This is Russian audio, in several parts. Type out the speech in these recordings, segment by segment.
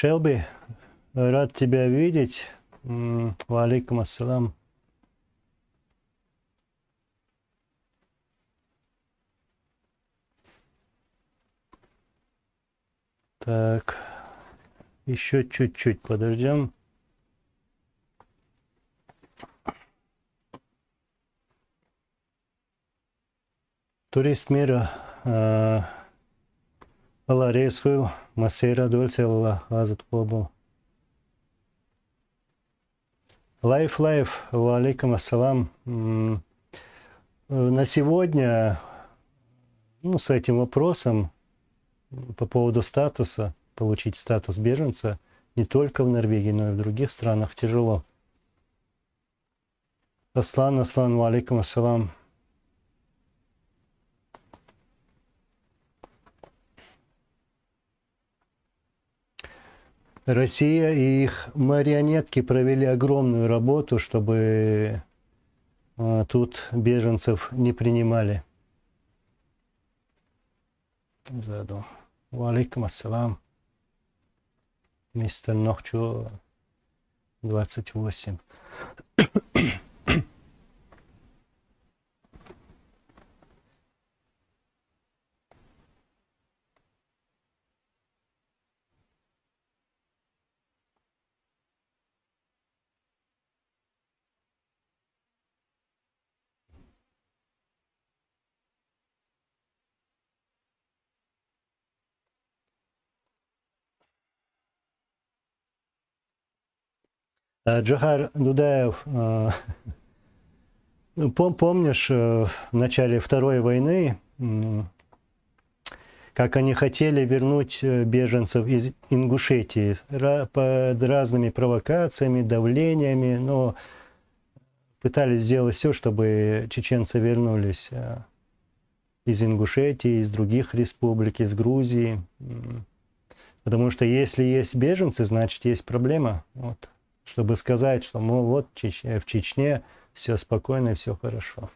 Шелби, рад тебя видеть. Ва алейкум ассалам. Так, еще чуть-чуть подождем. Турист мира, Аллах рейсвил, Масейра Дольце, Аллах Азат Побл. Лайф, ва алейкум ассалам. На сегодня, с этим вопросом по поводу статуса, получить статус беженца, не только в Норвегии, но и в других странах тяжело. Аслан, ва алейкум ассалам. Россия и их марионетки провели огромную работу, чтобы тут беженцев не принимали. Заду. Ва алейкум ассалам. Мистер Нохчу 28. Джохар Дудаев, помнишь, в начале Второй войны, как они хотели вернуть беженцев из Ингушетии под разными провокациями, давлениями, но пытались сделать все, чтобы чеченцы вернулись из Ингушетии, из других республик, из Грузии. Потому что если есть беженцы, значит есть проблема. Вот. Чтобы сказать, что вот в Чечне все спокойно и все хорошо.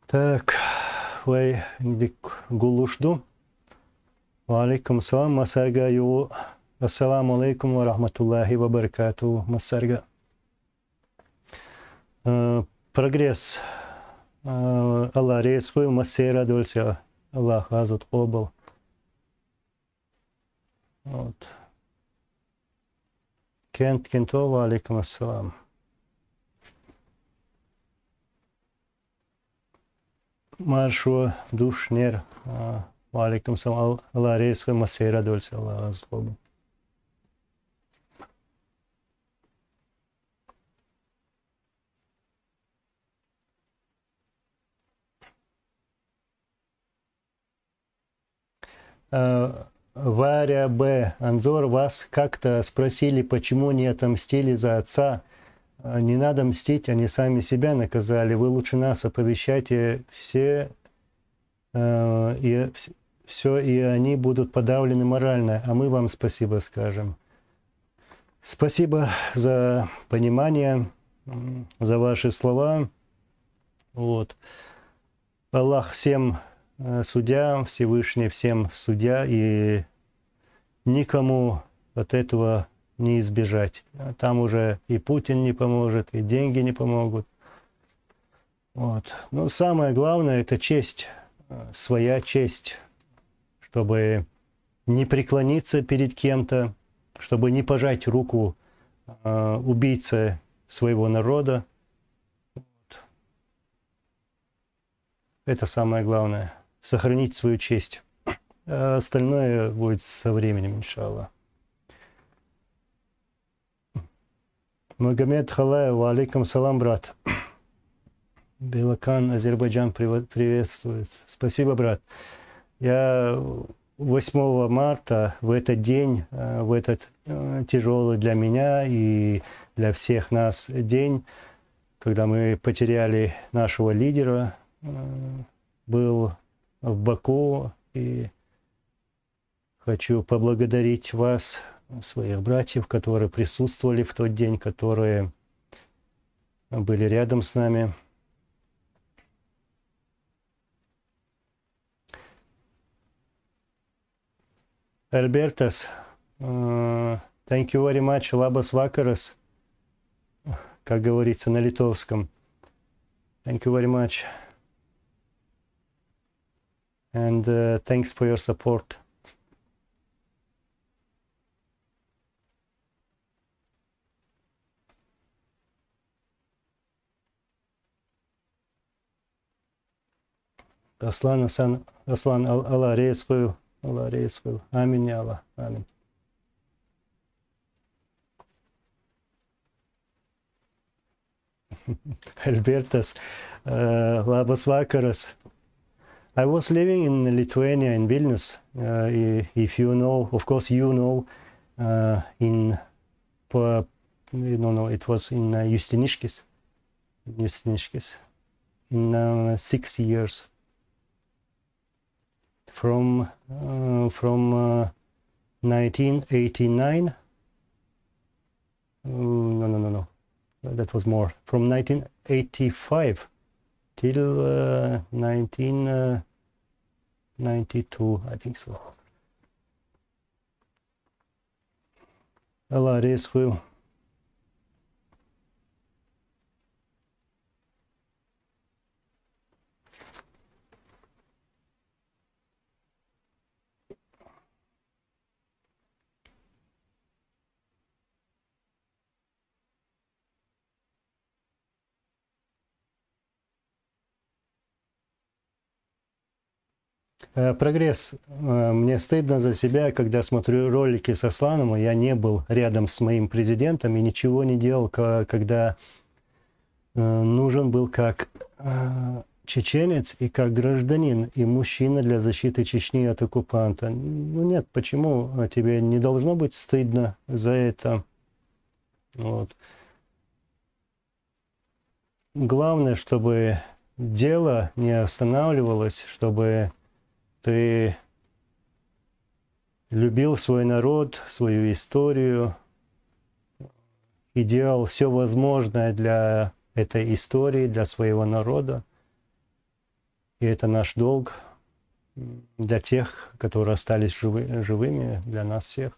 Так, вы гулушду. Ва алейкум ассалам, Масарга ю. Ассаламу алейкум ва рахматуллахи ва баракату, Масарга. Прогресс. Аллах рейсвил, Масейра Дольце, Аллах Азут Побл. Вот. Кенто, ва алейкум ассалам. Маршо Душнер, ва алейкум ассалам. Аллах рейсвил, Масейра Дольце, Аллах Азут Побл. Варя Б. Анзор, вас как-то спросили, почему не отомстили за отца. Не надо мстить, они сами себя наказали. Вы лучше нас оповещайте все, и они будут подавлены морально, а мы вам спасибо скажем. Спасибо за понимание, за ваши слова. Вот. Аллах всем судья, Всевышний всем судья, и никому от этого не избежать. Там уже и Путин не поможет, и деньги не помогут. Вот. Но самое главное – это честь, своя честь, чтобы не преклониться перед кем-то, чтобы не пожать руку убийце своего народа. Вот. Это самое главное. Сохранить свою честь. А остальное будет со временем, иншаллах. Магомед Халаев, ва алейкум салам, брат. Белакан, Азербайджан приветствует. Спасибо, брат. Я 8 марта, в этот день, в этот тяжелый для меня и для всех нас день, когда мы потеряли нашего лидера, был в Баку, и хочу поблагодарить вас, своих братьев, которые присутствовали в тот день, которые были рядом с нами. Albertas, thank you very much. Labas vakaras, как говорится на литовском. Thank you very much. And thanks for your support. Аслан, Алла рейсвил, Аминь, Алла, аминь. Albertas, labas vakaras. I was living in Lithuania, in Vilnius. If you know, of course you know, it was in Justiniškis, in 6 years. From 1989, no, that was more. From 1985 till 1992, I think so. Allah reskvil. Прогресс. Мне стыдно за себя, когда смотрю ролики с Асланом, я не был рядом с моим президентом и ничего не делал, когда нужен был как чеченец и как гражданин, и мужчина для защиты Чечни от оккупанта. Ну нет, почему тебе не должно быть стыдно за это? Вот. Главное, чтобы дело не останавливалось, чтобы ты любил свой народ, свою историю и делал все возможное для этой истории, для своего народа. И это наш долг для тех, которые остались живыми, для нас всех.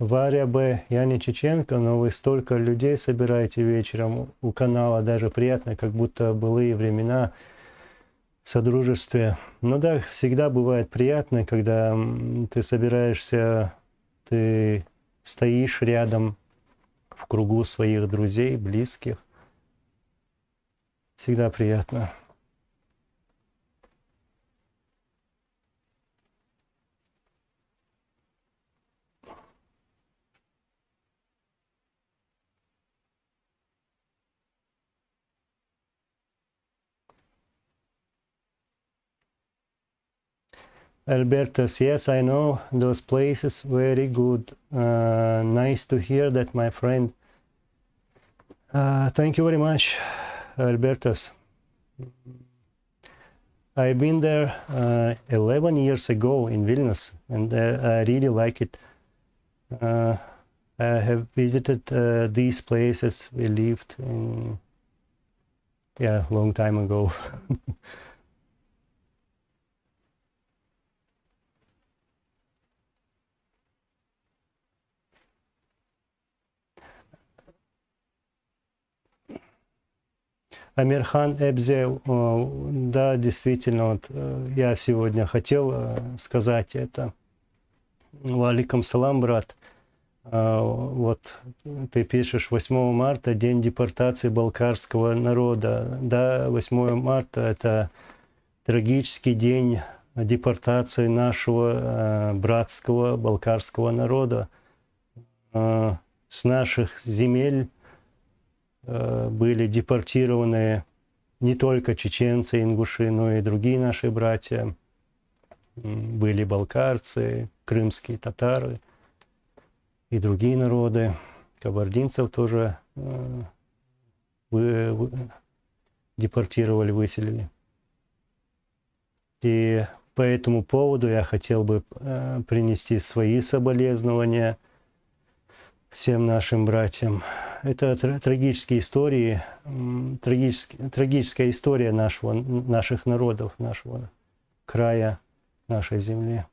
Варя Б. Я не чеченка, но вы столько людей собираете вечером у канала. Даже приятно, как будто былые времена в содружестве. Ну да, всегда бывает приятно, когда ты собираешься, ты стоишь рядом в кругу своих друзей, близких. Всегда приятно. Albertas, yes, I know those places very good. Nice to hear that, my friend. Thank you very much, Albertas. I've been there 11 years ago in Vilnius, and I really like it. I have visited these places we lived in, yeah, a long time ago. Амирхан Эбзе, да, действительно, вот я сегодня хотел сказать это. Валикум салам, брат. Вот ты пишешь 8 марта, день депортации балкарского народа. Да, 8 марта – это трагический день депортации нашего братского балкарского народа. С наших земель были депортированы не только чеченцы, ингуши, но и другие наши братья. Были балкарцы, крымские татары и другие народы. Кабардинцев тоже депортировали, выселили. И по этому поводу я хотел бы принести свои соболезнования всем нашим братьям. Это трагические истории, трагическая история наших народов, нашего края, нашей земли.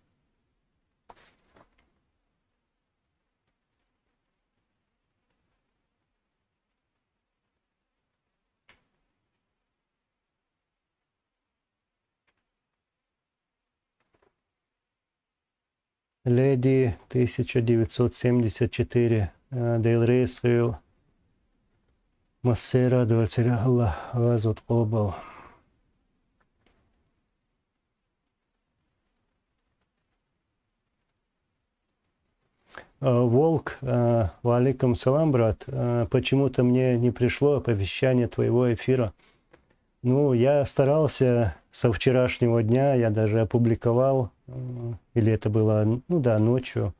Леди 1974 Дейл Рейсвилл Массера Дуартиря Аллах Азут Обал. Волк, валикум салам, брат, почему-то мне не пришло оповещание твоего эфира. Ну, я старался со вчерашнего дня, я даже опубликовал, или это было, ну да, ночью,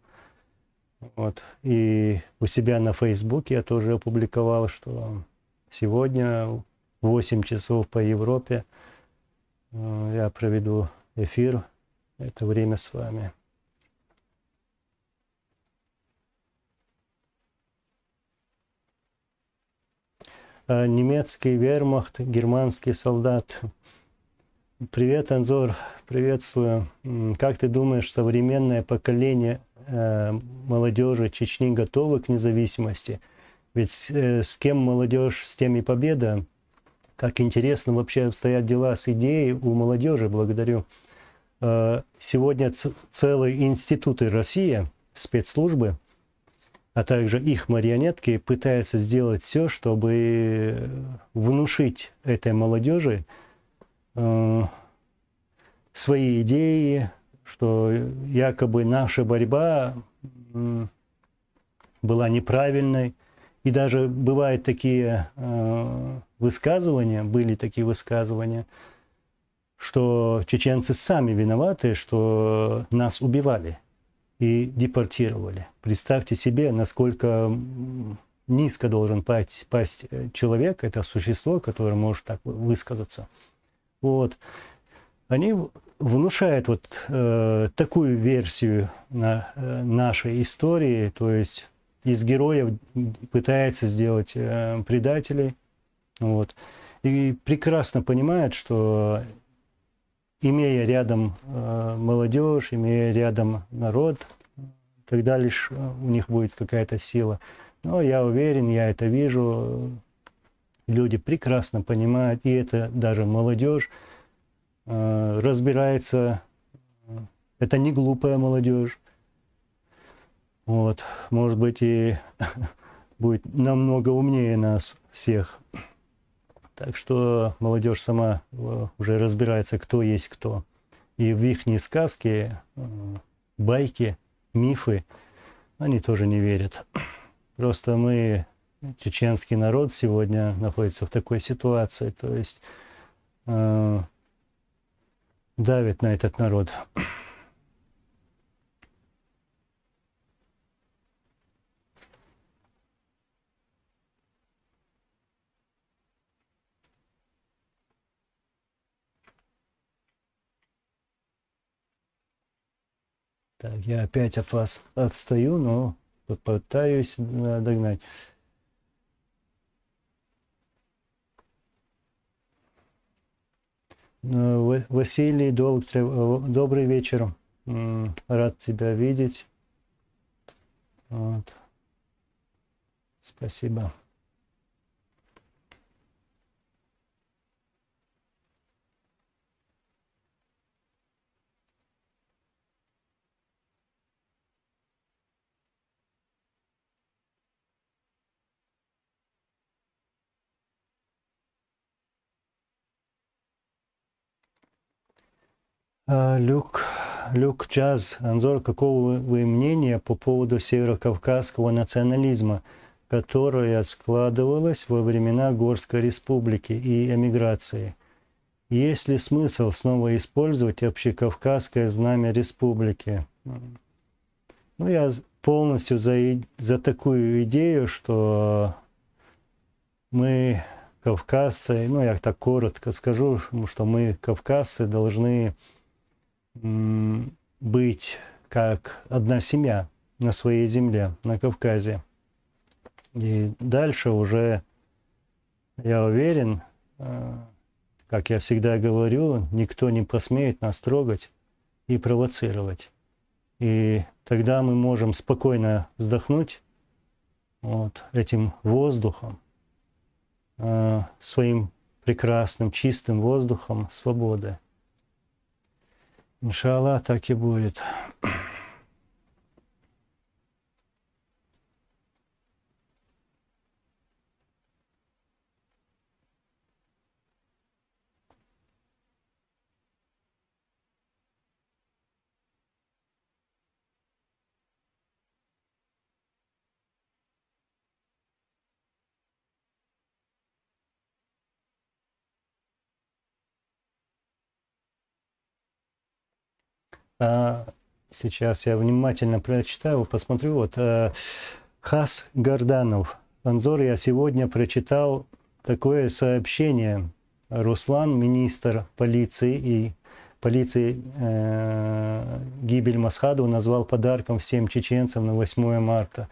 вот, и у себя на Фейсбуке я тоже опубликовал, что сегодня в 8 часов по Европе я проведу эфир, это время с вами. Немецкий вермахт, германский солдат. Привет, Анзор, приветствую. Как ты думаешь, современное поколение молодежи Чечни готовы к независимости? Ведь с кем молодежь, с тем и победа. Как интересно вообще обстоят дела с идеей у молодежи, благодарю. Сегодня целые институты России, спецслужбы, а также их марионетки пытаются сделать все, чтобы внушить этой молодежи свои идеи, что якобы наша борьба была неправильной. И даже бывают такие высказывания, были такие высказывания, что чеченцы сами виноваты, что нас убивали и депортировали. Представьте себе, насколько низко должен пасть человек, это существо, которое может так высказаться. Вот. Они внушают вот такую версию нашей истории, то есть из героев пытается сделать предателей. Вот. И прекрасно понимают, что имея рядом молодежь, имея рядом народ, тогда лишь у них будет какая-то сила. Но я уверен, я это вижу, люди прекрасно понимают, и это даже молодежь разбирается, это не глупая молодежь. Вот, может быть, и будет намного умнее нас всех. Так что молодежь сама уже разбирается, кто есть кто. И в их сказки, байки, мифы, они тоже не верят. Просто мы, чеченский народ, сегодня находится в такой ситуации, то есть давит на этот народ. Так, я опять от вас отстаю, но попытаюсь догнать. Василий, добрый вечер. Рад тебя видеть. Вот. Спасибо. Люк Джаз, Анзор, какого вы мнения по поводу северокавказского национализма, которое складывалось во времена Горской республики и эмиграции? Есть ли смысл снова использовать общекавказское знамя республики? Ну, я полностью за такую идею, что мы, кавказцы, ну, я так коротко скажу, что мы, кавказцы, должны быть как одна семья на своей земле, на Кавказе. И дальше уже, я уверен, как я всегда говорю, никто не посмеет нас трогать и провоцировать. И тогда мы можем спокойно вздохнуть вот этим воздухом, своим прекрасным, чистым воздухом свободы. Иншаллах, так и будет. Сейчас я внимательно прочитаю, посмотрю. Вот Хас Горданов. Анзор, я сегодня прочитал такое сообщение. Руслан, министр полиции гибель Масхадова назвал подарком всем чеченцам на 8 марта.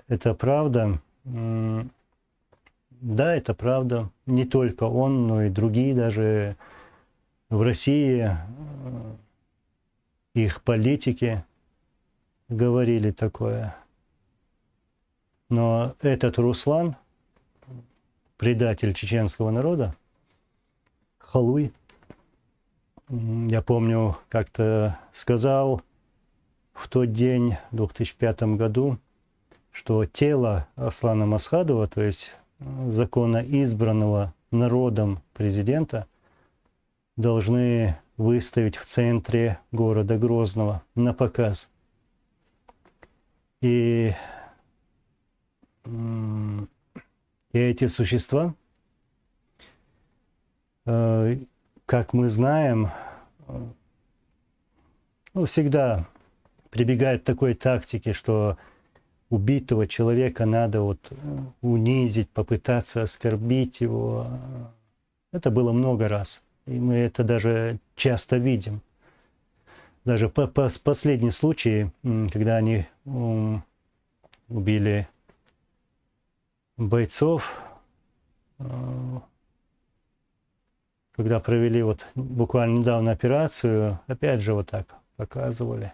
Это правда? Да, это правда. Не только он, но и другие даже в России, их политики говорили такое. Но этот Руслан, предатель чеченского народа, халуй, я помню, как-то сказал в тот день, в 2005 году, что тело Аслана Масхадова, то есть законно избранного народом президента, должны выставить в центре города Грозного на показ. И эти существа, как мы знаем, всегда прибегают к такой тактике, что убитого человека надо вот унизить, попытаться оскорбить его. Это было много раз. И мы это даже часто видим. Даже последний случай, когда они убили бойцов, когда провели вот буквально недавно операцию, опять же вот так показывали.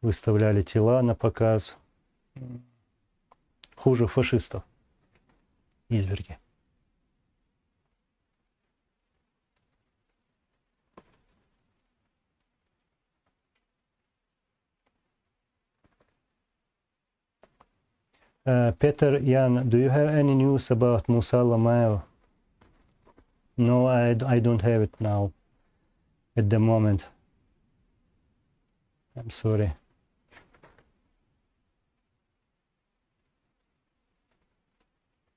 Выставляли тела на показ. Хуже фашистов. Изверги. Peter Jan, do you have any news about Musalla Mayo? No, I don't have it now, at the moment. I'm sorry.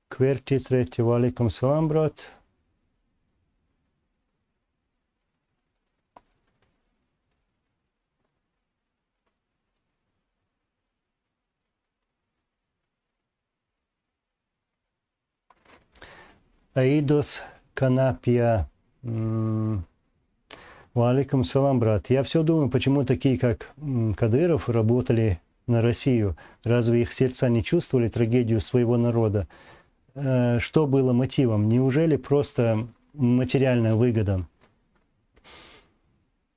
Кверти, третий, валикум салам, брат. Аидос Канапия. Валикум салам, брат. Я все думаю, почему такие, как Кадыров, работали на Россию. Разве их сердца не чувствовали трагедию своего народа? Что было мотивом? Неужели просто материальная выгода?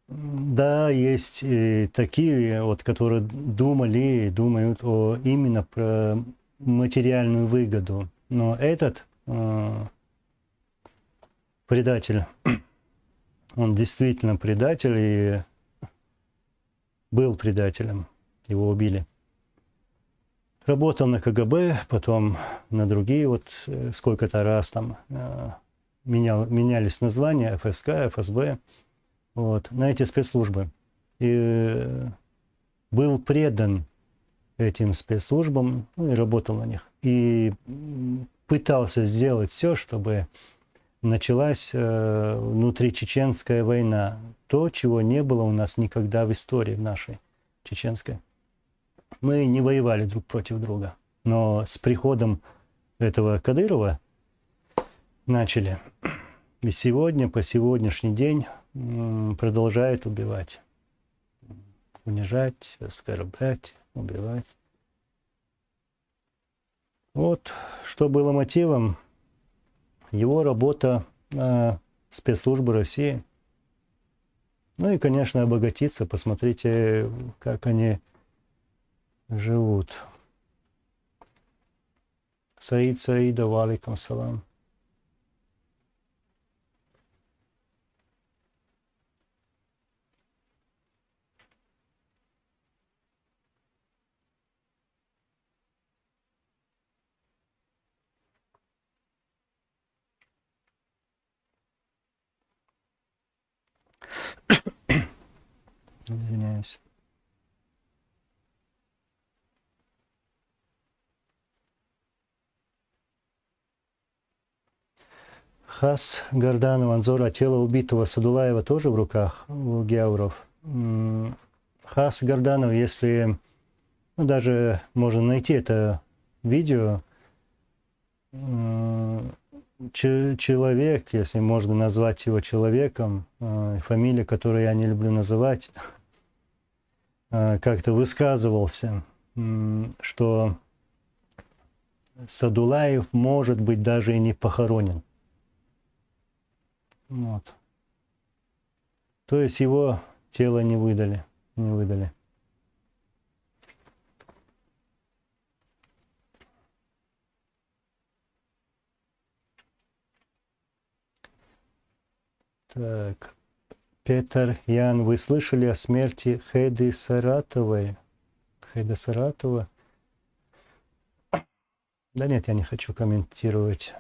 Да, есть и такие, вот, которые думали и думают именно про материальную выгоду. Но этот предатель, он действительно предатель и был предателем. Его убили. Работал на КГБ, потом на другие, вот сколько-то раз там менялись названия, ФСК, ФСБ, вот, на эти спецслужбы. И был предан этим спецслужбам, и работал на них. И пытался сделать все, чтобы началась внутричеченская война. То, чего не было у нас никогда в истории нашей чеченской. Мы не воевали друг против друга. Но с приходом этого Кадырова начали. И сегодня, по сегодняшний день, продолжают убивать. Унижать, оскорблять, убивать. Вот что было мотивом. Его работа на спецслужбы России. Ну и, конечно, обогатиться. Посмотрите, как они живут. Саид Саидов, алейкум салам. Извиняюсь. Хас Горданов, Анзор, а тело убитого Садулаева тоже в руках у геавров? Хас Горданов, если даже можно найти это видео, человек, если можно назвать его человеком, фамилия, которую я не люблю называть, как-то высказывался, что Садулаев может быть даже и не похоронен. Вот. То есть его тело не выдали. Так. Петр Ян, вы слышали о смерти Хеды Саратовой? Хеда Саратова? Да нет, я не хочу комментировать.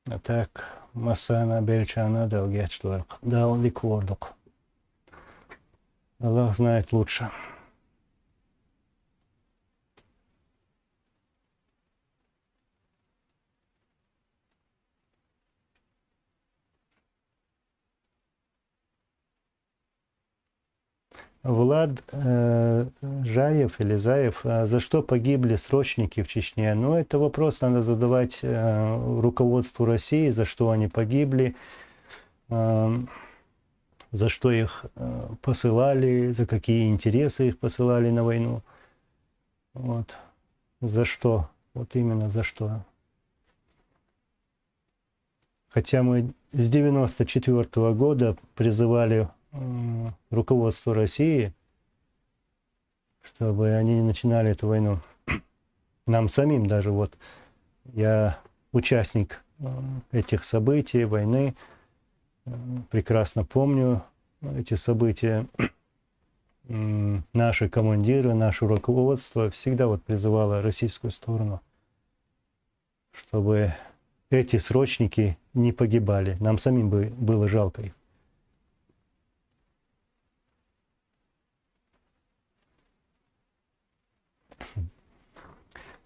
А так, Масана Бельчана дал гетштуарк, дал ликвордук. Аллах знает лучше. Влад Жаев или Заев, за что погибли срочники в Чечне? Ну, это вопрос надо задавать руководству России, за что они погибли, за что их посылали, за какие интересы их посылали на войну. Вот. За что? Вот именно за что. Хотя мы с 1994 года призывали руководство России, чтобы они не начинали эту войну. Нам самим даже, вот, я участник этих событий, войны, прекрасно помню эти события. Наши командиры, наше руководство всегда вот призывало российскую сторону, чтобы эти срочники не погибали. Нам самим было жалко их.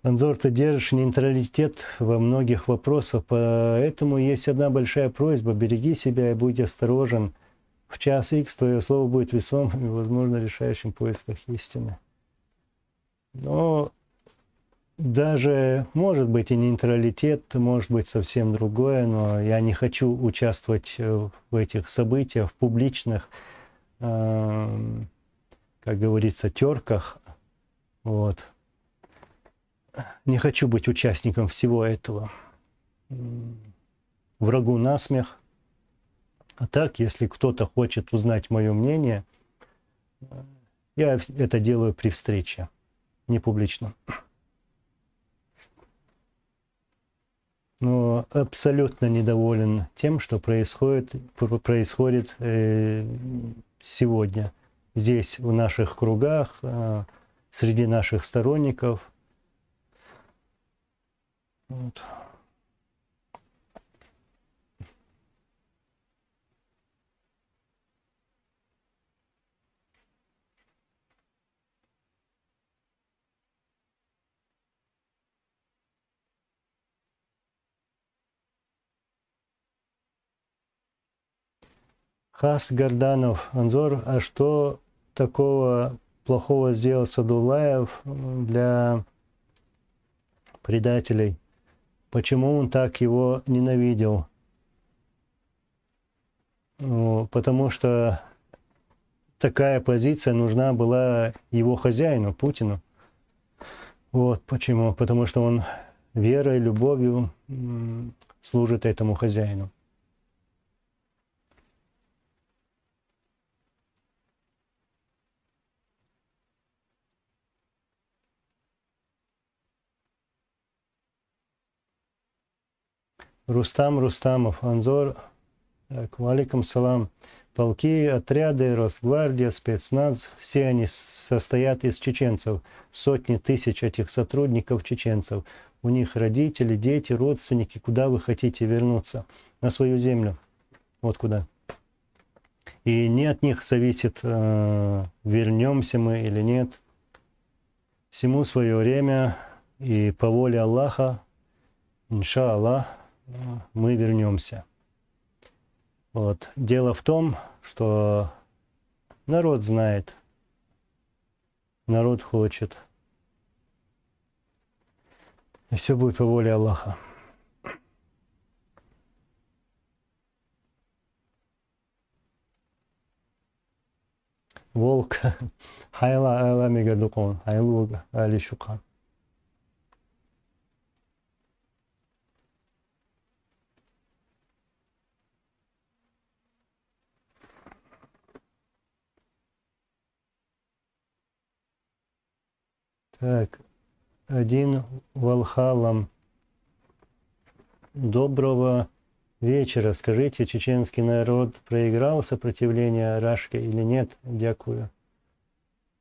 Анзор, ты держишь нейтралитет во многих вопросах, поэтому есть одна большая просьба: береги себя и будь осторожен. В час Х твое слово будет весомым и, возможно, решающим в поисках истины. Но даже, может быть, и нейтралитет, может быть, совсем другое, но я не хочу участвовать в этих событиях, в публичных, как говорится, терках. Вот. Не хочу быть участником всего этого. Врагу насмех. А так, если кто-то хочет узнать мое мнение, я это делаю при встрече, не публично. Но абсолютно недоволен тем, что происходит сегодня здесь, в наших кругах, среди наших сторонников. Вот. Хас Горданов, Анзор, а что такого плохого сделал Садулаев для предателей? Почему он так его ненавидел? Ну, потому что такая позиция нужна была его хозяину, Путину. Вот почему. Потому что он верой, любовью служит этому хозяину. Рустам Рустамов, Анзор, алейкум салам. Полки, отряды, Росгвардия, спецназ, все они состоят из чеченцев. Сотни тысяч этих сотрудников чеченцев. У них родители, дети, родственники. Куда вы хотите вернуться? На свою землю. Вот куда. И не от них зависит, вернемся мы или нет. Всему свое время. И по воле Аллаха, иншаллах, мы вернемся. Вот. Дело в том, что народ знает, народ хочет. И все будет по воле Аллаха. Волк. Хайла айла мегадукон. Хайлуга али шукан. Так, один Валхалам. Доброго вечера. Скажите, чеченский народ проиграл сопротивление Рашке или нет? Дякую.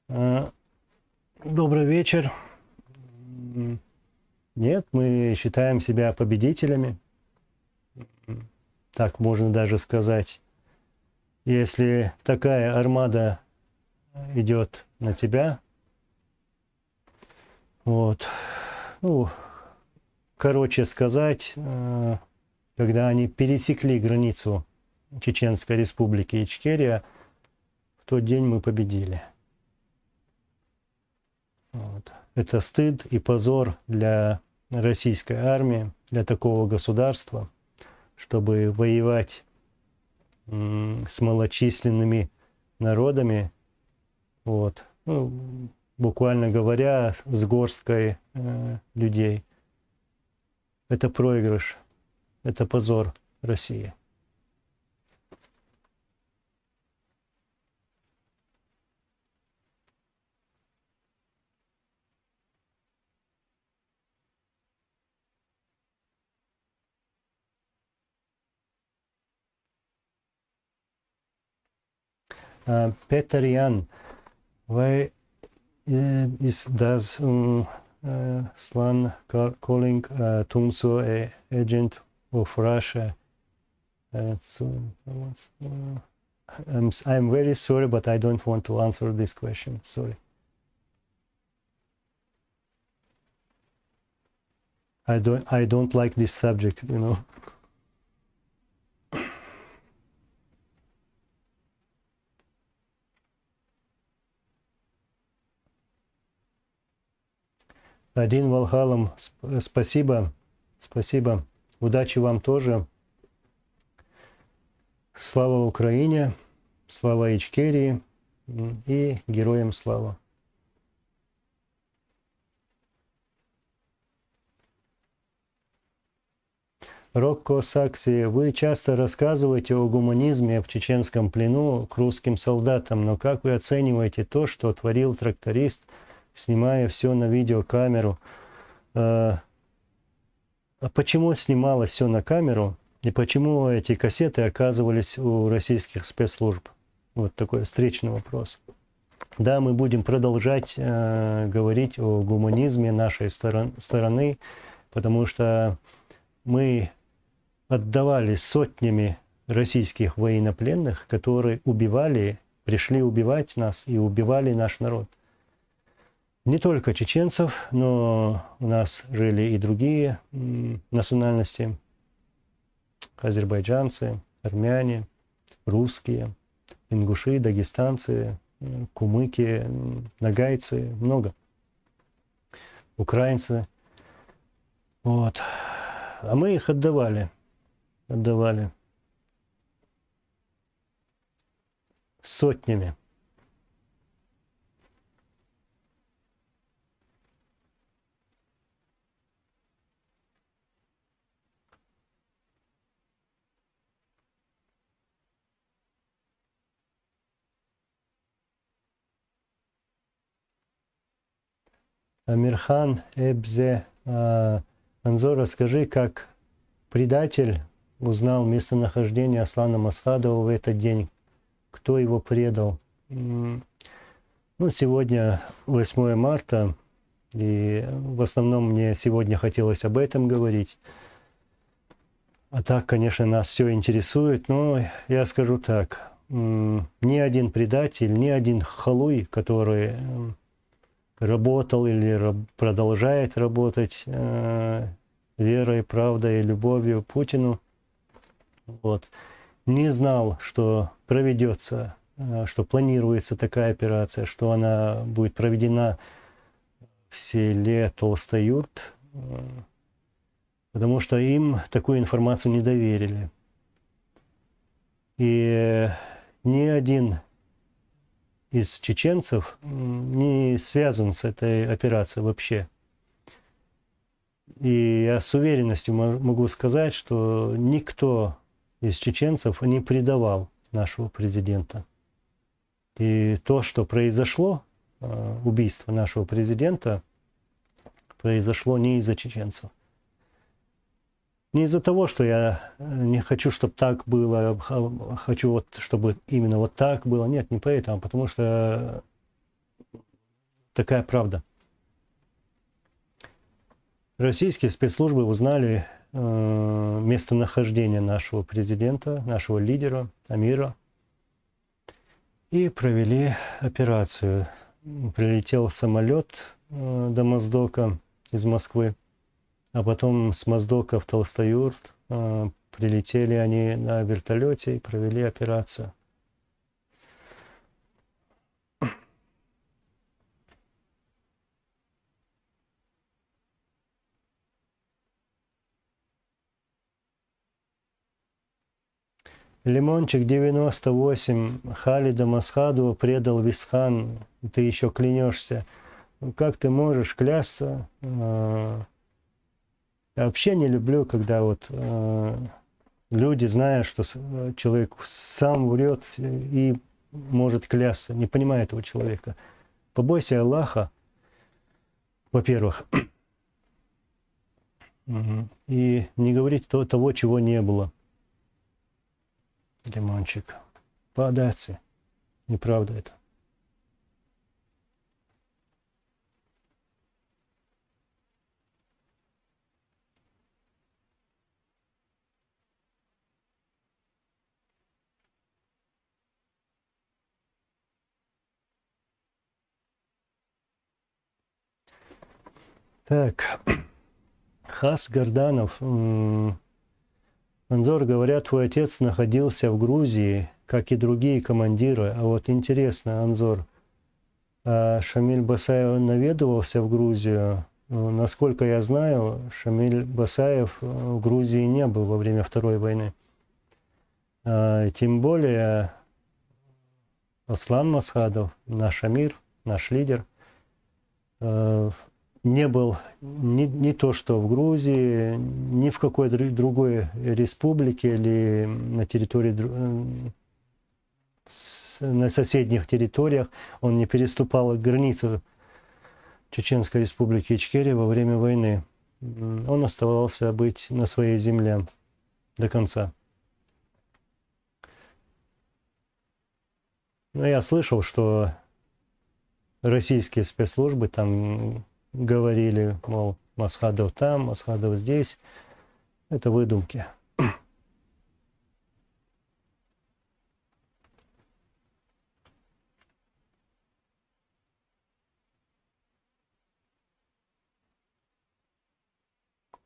Добрый вечер. Нет, мы считаем себя победителями. Так можно даже сказать. Если такая армада идет на тебя, вот, ну, короче сказать, когда они пересекли границу Чеченской Республики Ичкерия, в тот день мы победили. Вот. Это стыд и позор для российской армии, для такого государства, чтобы воевать с малочисленными народами, вот, ну, буквально говоря, с горсткой людей. Это проигрыш, это позор России. Peter Jan, why does Slan calling Tumso an agent of Russia? I'm very sorry, but I don't want to answer this question. Sorry. I don't like this subject, you know. Один Валхалам, спасибо, спасибо. Удачи вам тоже. Слава Украине, слава Ичкерии и героям слава. Рокко Сакси, вы часто рассказываете о гуманизме в чеченском плену к русским солдатам, но как вы оцениваете то, что творил тракторист, снимая все на видеокамеру? А почему снималось все на камеру, и почему эти кассеты оказывались у российских спецслужб? Вот такой встречный вопрос. Да, мы будем продолжать говорить о гуманизме нашей стороны, потому что мы отдавали сотнями российских военнопленных, которые убивали, пришли убивать нас и убивали наш народ. Не только чеченцев, но у нас жили и другие национальности. Азербайджанцы, армяне, русские, ингуши, дагестанцы, кумыки, нагайцы, много. Украинцы. Вот. А мы их отдавали. Сотнями. Амирхан Эбзе. Анзор, расскажи, как предатель узнал местонахождение Аслана Масхадова в этот день? Кто его предал? Ну, сегодня 8 марта, и в основном мне сегодня хотелось об этом говорить. А так, конечно, нас все интересует, но я скажу так. Ни один предатель, ни один халуй, который работал или продолжает работать верой, правдой, любовью Путину, вот, не знал, что проведется, что планируется такая операция, что она будет проведена в селе Толстоюрт, потому что им такую информацию не доверили. И ни один из чеченцев не связан с этой операцией вообще. И я с уверенностью могу сказать, что никто из чеченцев не предавал нашего президента. И то, что произошло, убийство нашего президента, произошло не из-за чеченцев. Не из-за того, что я не хочу, чтобы так было, хочу, вот, чтобы именно вот так было. Нет, не поэтому, а потому что такая правда. Российские спецслужбы узнали местонахождение нашего президента, нашего лидера, Амира, и провели операцию. Прилетел самолет до Моздока из Москвы. А потом с Моздока в Толстоюрт прилетели они на вертолете и провели операцию. Лимончик 98, Халида Масхадова предал Висхан, ты еще клянешься. Как ты можешь клясться? Я вообще не люблю, когда вот люди, зная, что человек сам врет и может клясться, не понимая этого человека. Побойся Аллаха, во-первых, и не говорить того, чего не было. Лимончик. Податься. Неправда это. Так, Хас Горданов. Анзор, говорят, твой отец находился в Грузии, как и другие командиры. А вот интересно, Анзор, Шамиль Басаев наведывался в Грузию? Насколько я знаю, Шамиль Басаев в Грузии не был во время Второй войны. Тем более Аслан Масхадов, наш амир, наш лидер, не был не то что в Грузии, ни в какой другой республике или на территории, на соседних территориях. Он не переступал границу Чеченской республики Ичкерия во время войны. Он оставался быть на своей земле до конца. Но я слышал, что российские спецслужбы там говорили, мол, Масхадов там, Масхадов здесь. Это выдумки.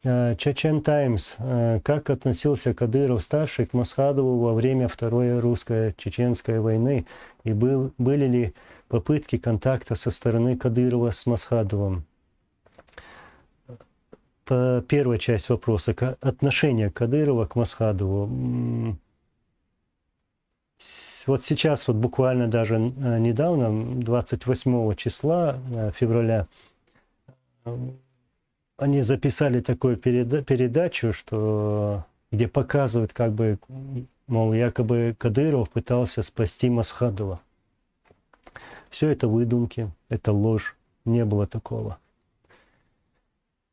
Чечен Таймс. Как относился Кадыров-старший к Масхадову во время Второй русско-чеченской войны? И были ли попытки контакта со стороны Кадырова с Масхадовым? По первой части вопроса. Отношение Кадырова к Масхадову. Вот сейчас, вот буквально даже недавно, 28 числа февраля, они записали такую передачу, где показывают, как бы, мол, якобы Кадыров пытался спасти Масхадова. Все это выдумки, это ложь, не было такого.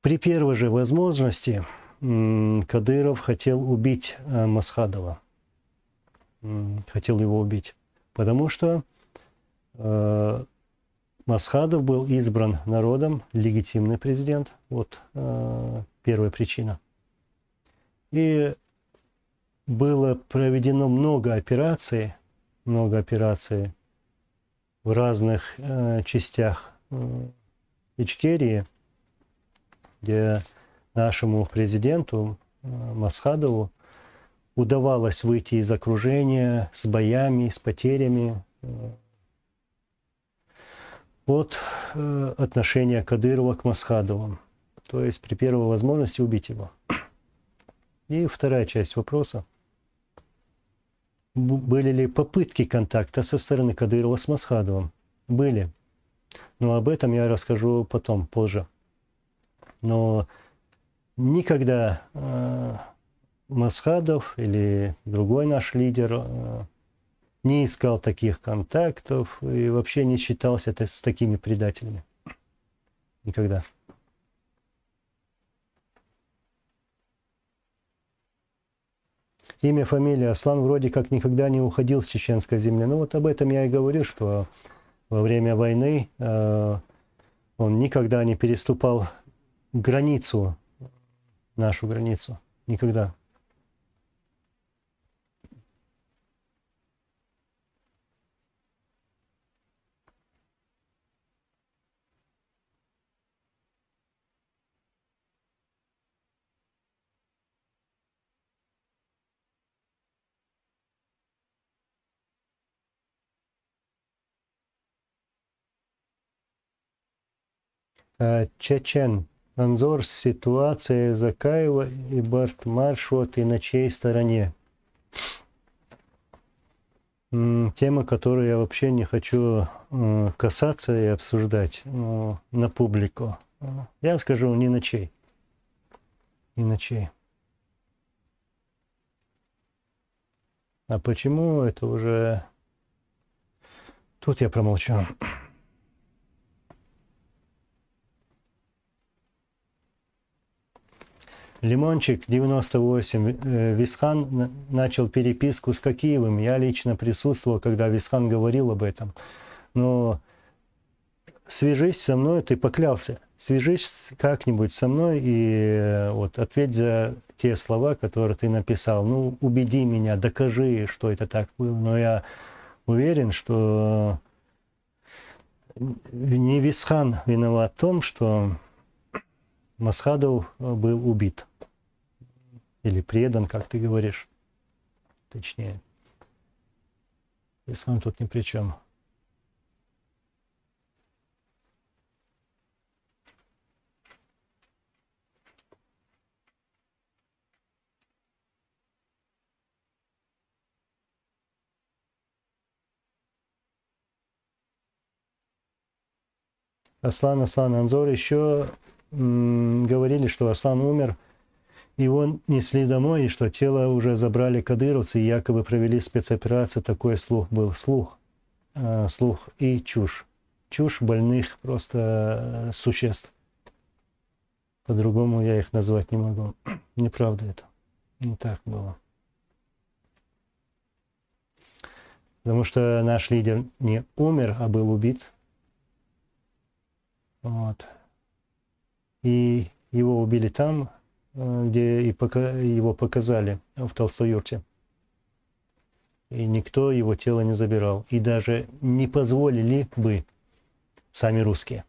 При первой же возможности Кадыров хотел убить Масхадова. Хотел его убить. Потому что Масхадов был избран народом, легитимный президент. Вот первая причина. И было проведено много операций в разных частях Ичкерии, где нашему президенту Масхадову удавалось выйти из окружения с боями, с потерями. Вот отношение Кадырова к Масхадову. То есть при первой возможности убить его. И вторая часть вопроса. Были ли попытки контакта со стороны Кадырова с Масхадовым? Были. Но об этом я расскажу потом, позже. Но никогда Масхадов или другой наш лидер не искал таких контактов и вообще не считался с такими предателями. Никогда. Имя, фамилия. Аслан вроде как никогда не уходил с чеченской земли. Ну вот об этом я и говорю, что во время войны он никогда не переступал границу, нашу границу. Никогда. Чечен. Анзор, ситуация Закаева и Бартмаршрут и на чьей стороне? Тема, которую я вообще не хочу касаться и обсуждать на публику. Я скажу, ни на чей. Ни на чей. А почему, это уже... Тут я промолчу. Лимончик 98. Висхан начал переписку с Кокиевым. Я лично присутствовал, когда Висхан говорил об этом. Но свяжись со мной, ты поклялся. Свяжись как-нибудь со мной и вот ответь за те слова, которые ты написал. Ну, убеди меня, докажи, что это так было. Но я уверен, что не Висхан виноват в том, что Масхадов был убит. Или предан, как ты говоришь. Точнее. Висхан тут ни при чем. Аслан Анзор еще говорили, что Аслан умер, его несли домой, и что тело уже забрали кадыровцы, и якобы провели спецоперацию. Такой слух был. Слух и чушь. Чушь больных просто существ. По-другому я их назвать не могу. Неправда это. Не так было. Потому что наш лидер не умер, а был убит. Вот. И его убили там, где его показали, в Толстоюрте. И никто его тело не забирал. И даже не позволили бы сами русские.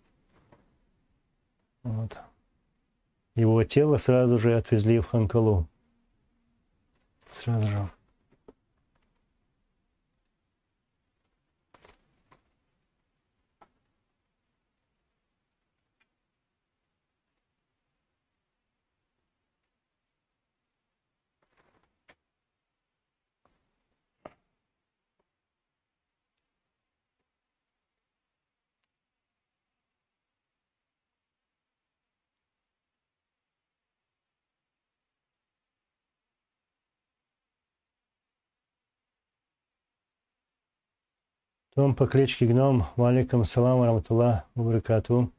Вот. Его тело сразу же отвезли в Ханкалу. Сразу же. Том по кличке Гном. Валикум салам раматуллах убракату.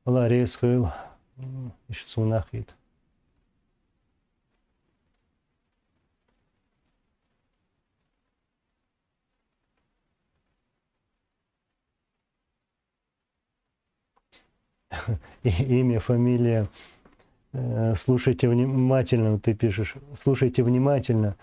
Аллах рейс хил. Ишсунахит. Имя, фамилия. Слушайте внимательно, ты пишешь. Слушайте внимательно.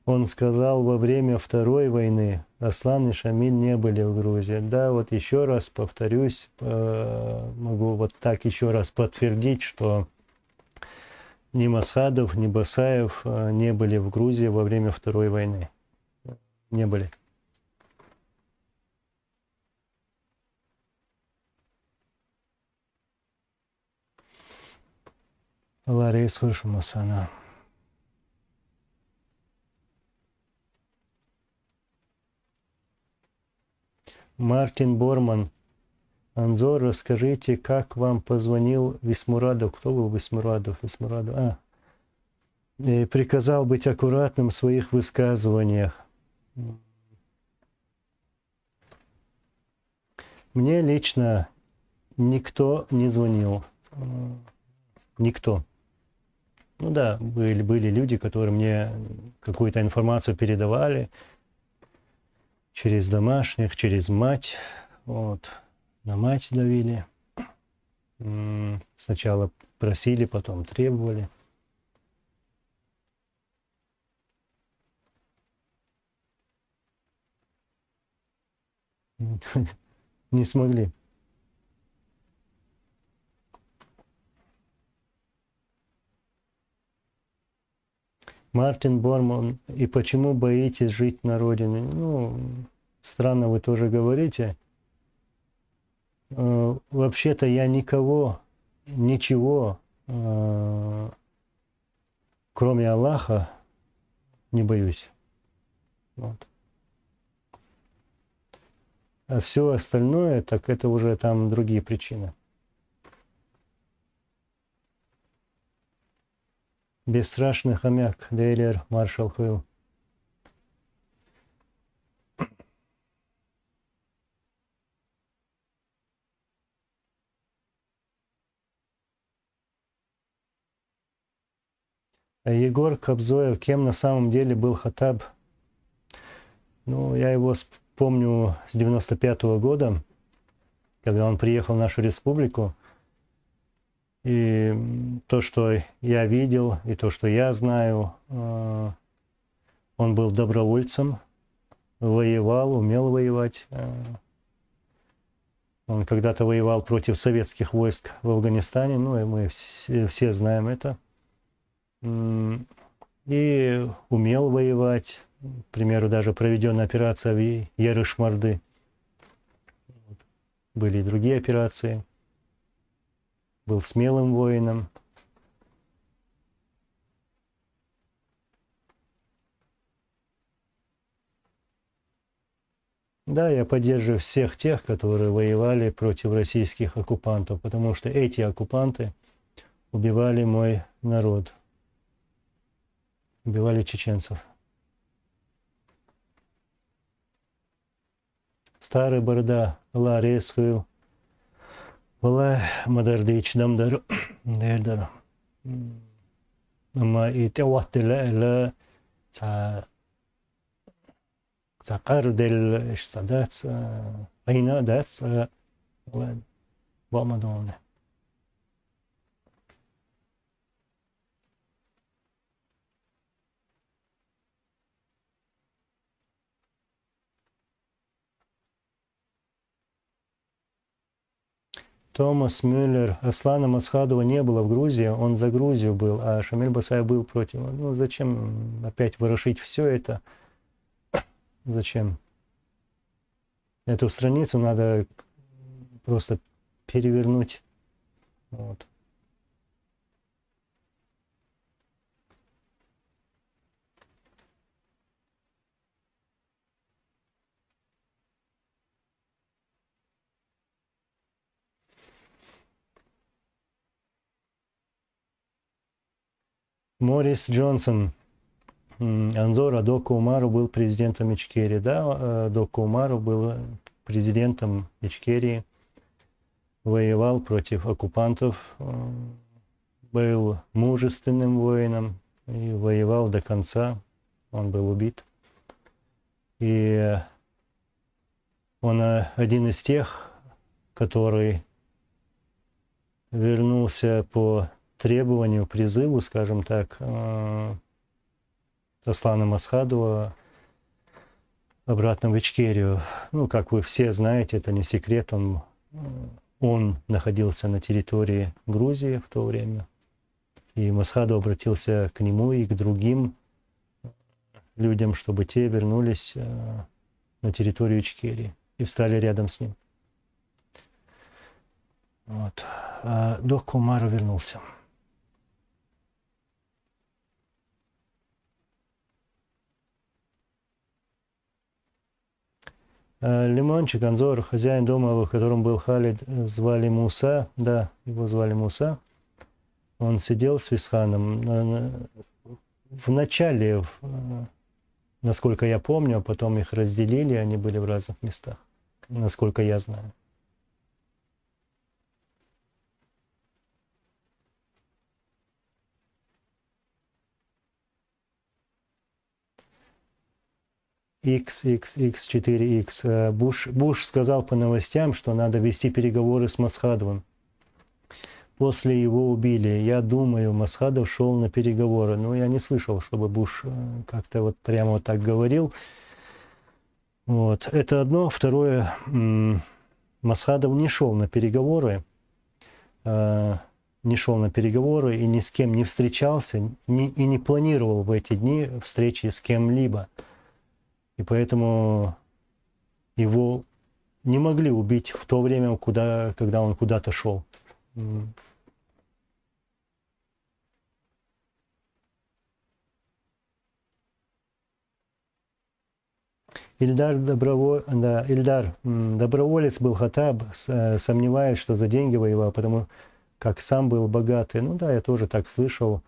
Он сказал, во время Второй войны Аслан и Шамиль не были в Грузии. Да, вот еще раз повторюсь, могу вот так еще раз подтвердить, что ни Масхадов, ни Басаев не были в Грузии во время Второй войны. Не были. Ларис Хушмасана. Мартин Борман. Анзор, расскажите, как вам позвонил Висмурадов? Кто был Висмурадов? И приказал быть аккуратным в своих высказываниях. Мне лично никто не звонил. Никто. Ну да, были люди, которые мне какую-то информацию передавали через домашних, через мать. Вот. На мать давили. Сначала просили, потом требовали. Не смогли. Мартин Борман, и почему боитесь жить на родине? Ну, странно вы тоже говорите. Вообще-то я ничего, кроме Аллаха, не боюсь. Вот. А все остальное, так это уже там другие причины. Бесстрашный хомяк, Дейлер, Маршал Хилл. Егор Кобзоев, кем на самом деле был Хаттаб? Ну, я его помню с 95-го года, когда он приехал в нашу республику. И то, что я видел, и то, что я знаю, он был добровольцем, воевал, умел воевать. Он когда-то воевал против советских войск в Афганистане, ну, и мы все знаем это. И умел воевать. К примеру, даже проведена операция в Ярыш-Марды. Были и другие операции. Был смелым воином. Да, я поддерживаю всех тех, которые воевали против российских оккупантов, потому что эти оккупанты убивали мой народ. Убивали чеченцев. Старый борода, Ларис Хил. Вала Мадардич Дамдар Дердар. Amma يتوقت لا تقر del اشتدات أين دات وما Томас Мюллер. Аслана Масхадова не было в Грузии, он за Грузию был, а Шамиль Басаев был против. Ну, зачем опять ворошить все это? Зачем? Эту страницу надо просто перевернуть. Вот. Морис Джонсон. Анзор Адоко Умару был президентом Ичкерии. Да, Адоко Умару был президентом Ичкерии. Воевал против оккупантов. был мужественным воином и воевал до конца. Он был убит. И он один из тех, который вернулся по требованию, призыву, скажем так, Аслана Масхадова обратно в Ичкерию. Ну, как вы все знаете, это не секрет, он находился на территории Грузии в то время. И Масхадов обратился к нему и к другим людям, чтобы те вернулись на территорию Ичкерии и встали рядом с ним. Вот. А Дохко Умаров вернулся. Лимончик, Анзор, хозяин дома, в котором был Халид, звали Муса, да, его звали Муса. Он сидел с Висханом. В начале, насколько я помню, а потом их разделили, они были в разных местах, насколько я знаю. XXX4X. Буш сказал по новостям, что надо вести переговоры с Масхадовым. После его убили. Я думаю, Масхадов шел на переговоры. Но я не слышал, чтобы Буш как-то вот прямо вот так говорил. Вот. Это одно. Второе, Масхадов не шел на переговоры. Не шел на переговоры и ни с кем не встречался, и не планировал в эти дни встречи с кем-либо. И поэтому его не могли убить в то время, когда он куда-то шел. Ильдар доброволец был Хаттаб, сомневаясь, что за деньги воевал, потому как сам был богатый. Ну да, я тоже так слышал.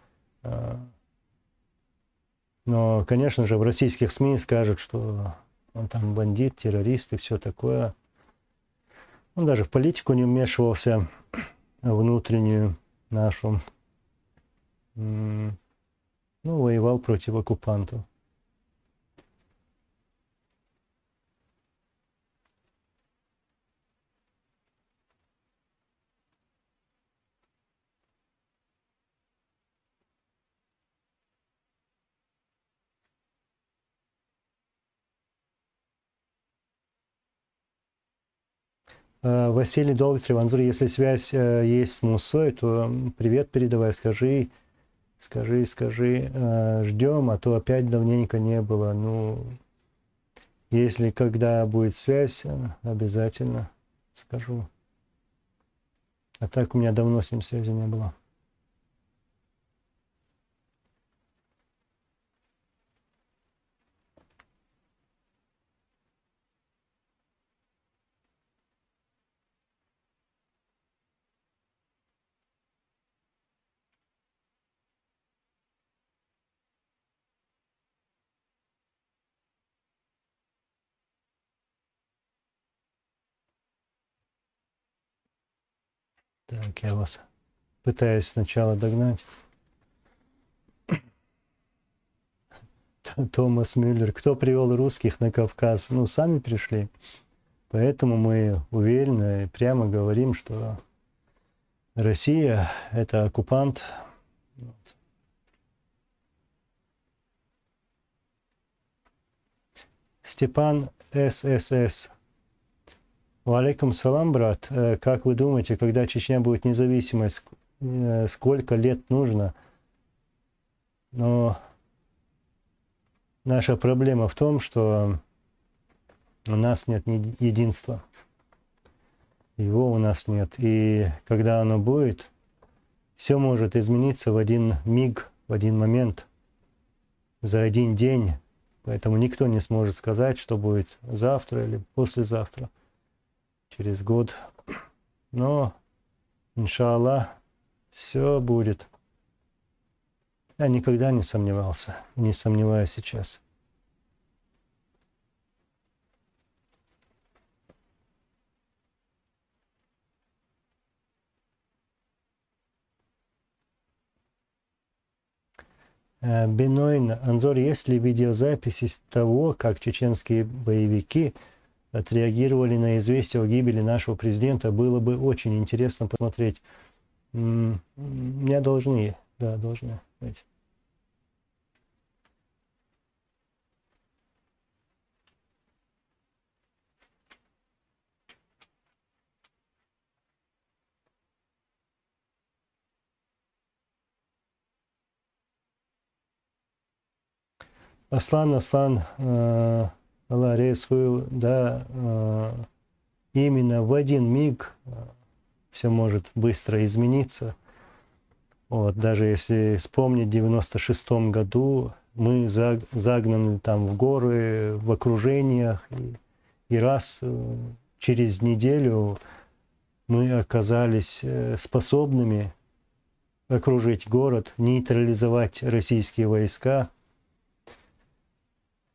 Но, конечно же, в российских СМИ скажут, что он там бандит, террорист и все такое. Он даже в политику не вмешивался, внутреннюю нашу. Ну, воевал против оккупантов. Василий Долготрев, Анзур, если связь есть с Мусой, то привет передавай, скажи, ждем, а то опять давненько не было. Ну, если когда будет связь, обязательно скажу. А так у меня давно с ним связи не было. Так, я вас пытаюсь сначала догнать. Томас Мюллер. Кто привел русских на Кавказ? Ну, сами пришли. Поэтому мы уверенно и прямо говорим, что Россия – это оккупант. Степан ССС. Валейкум салам, брат. Как вы думаете, когда Чечня будет независимой, сколько лет нужно? Но наша проблема в том, что у нас нет единства. Его у нас нет. И когда оно будет, все может измениться в один миг, в один момент, за один день. Поэтому никто не сможет сказать, что будет завтра или послезавтра, через год. Но, иншаллах, все будет. Я никогда не сомневался, не сомневаюсь сейчас. Бенойн, Анзор, есть ли видеозаписи того, как чеченские боевики отреагировали на известие о гибели нашего президента? Было бы очень интересно посмотреть. Меня должны быть. Аслан, Аллах рейсвил, да, именно в один миг все может быстро измениться. Вот, даже если вспомнить, в 96-м году мы загнаны там в горы, в окружениях, и раз через неделю мы оказались способными окружить город, нейтрализовать российские войска.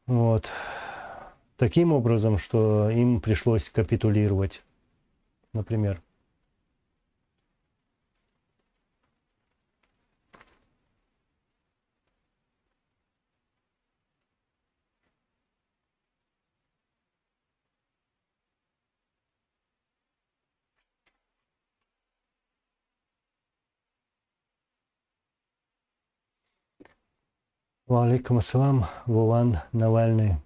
Вот. Таким образом, что им пришлось капитулировать, например. Ва алейкум ассалам, Вован Навальный.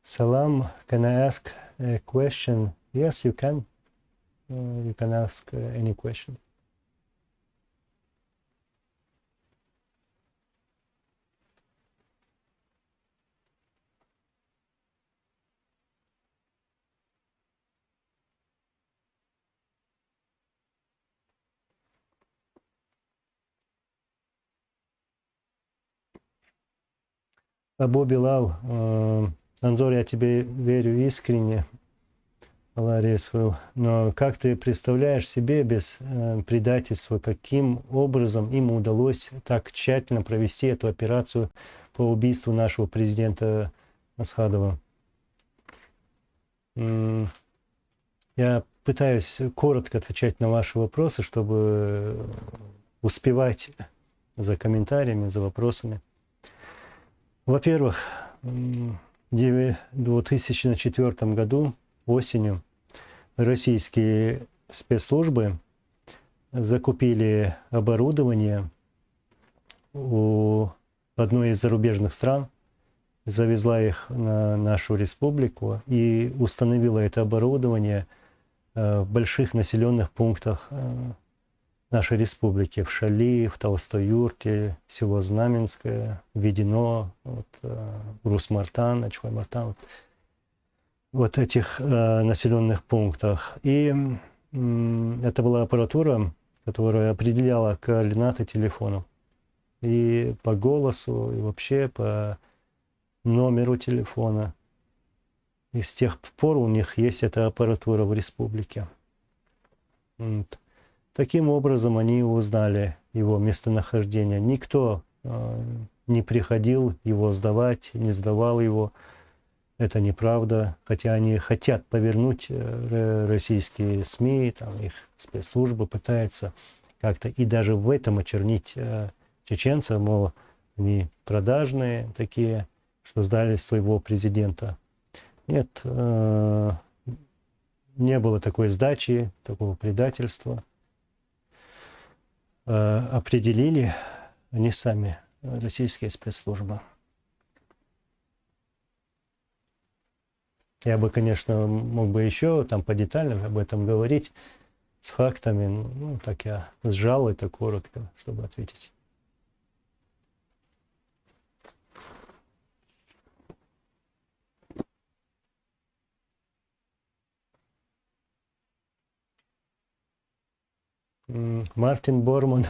Salam, can I ask a question? Yes, you can. You can ask any question. Абу Билал, Анзор, я тебе верю искренне, Аллах рейсвил, но как ты представляешь себе без предательства, каким образом им удалось так тщательно провести эту операцию по убийству нашего президента Асхадова? Я пытаюсь коротко отвечать на ваши вопросы, чтобы успевать за комментариями, за вопросами. Во-первых, в 2004 году осенью российские спецслужбы закупили оборудование у одной из зарубежных стран, завезла их на нашу республику и установила это оборудование в больших населенных пунктах нашей республики, в Шали, в Толстоюрте, село Знаменское, Ведено, Рус-Мартан, Ачхой-Мартан, вот этих населенных пунктах. И это была аппаратура, которая определяла координаты телефонов. И по голосу, и вообще по номеру телефона. И с тех пор у них есть эта аппаратура в республике. Вот. Таким образом они узнали его местонахождение. Никто не приходил его сдавать, не сдавал его. Это неправда. Хотя они хотят повернуть российские СМИ, там, их спецслужбы пытаются как-то и даже в этом очернить чеченцев, мол, они продажные такие, что сдали своего президента. Нет, не было такой сдачи, такого предательства. Определили они сами, российские спецслужбы. Я бы, конечно, мог бы еще там подетально об этом говорить с фактами, ну, так я сжал это коротко, чтобы ответить. Мартин Борман.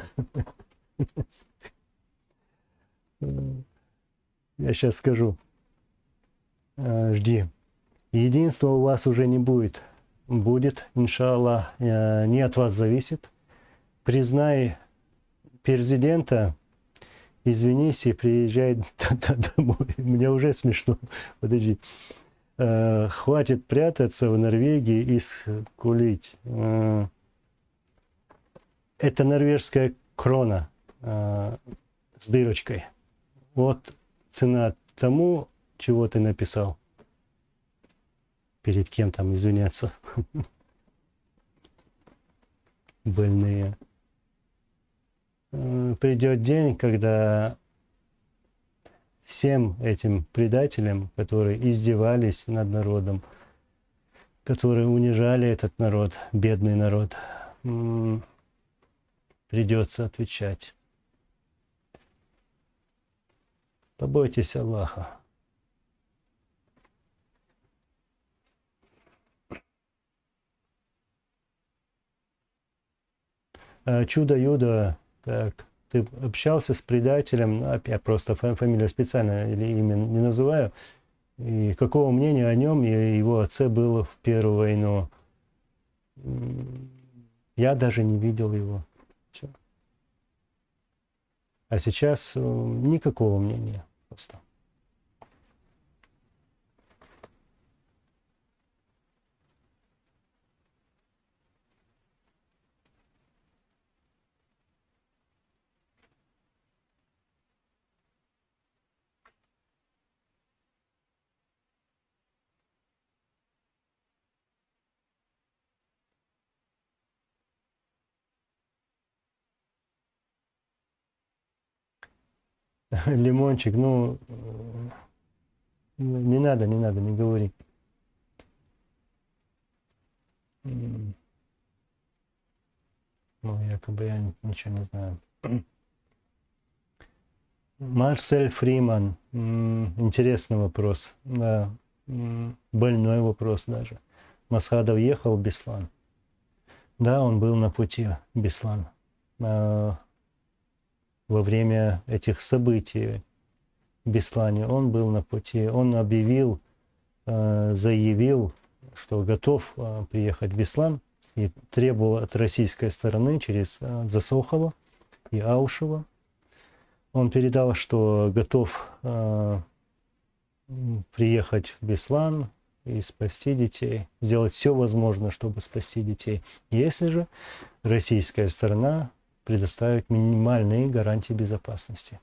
Я сейчас скажу. Жди. Единства у вас уже не будет. Будет, иншаллах, не от вас зависит. Признай президента извинись и приезжай домой. Мне уже смешно. Подожди. Хватит прятаться в Норвегии и скулить. Это норвежская крона с дырочкой. Вот цена тому, чего ты написал. Перед кем там извиняться. Больные. Придет день, когда всем этим предателям, которые издевались над народом, которые унижали этот народ, бедный народ, придется отвечать. Побойтесь Аллаха. Чудо-юдо, так, ты общался с предателем, я просто фамилию специально или имя не называю, и какого мнения о нем и его отце было в Первую войну? Я даже не видел его. Все. А сейчас никакого мнения просто. Лимончик, ну, не надо, не говори. Ну, якобы я ничего не знаю. Марсель Фриман. Интересный вопрос. Да. Больной вопрос даже. Масхадов ехал в Беслан. Да, он был на пути в Беслан. Во время этих событий в Беслане он был на пути. Он объявил, заявил, что готов приехать в Беслан и требовал от российской стороны через Засохово и Аушево. Он передал, что готов приехать в Беслан и спасти детей, сделать все возможное, чтобы спасти детей, если же российская сторона предоставит минимальные гарантии безопасности.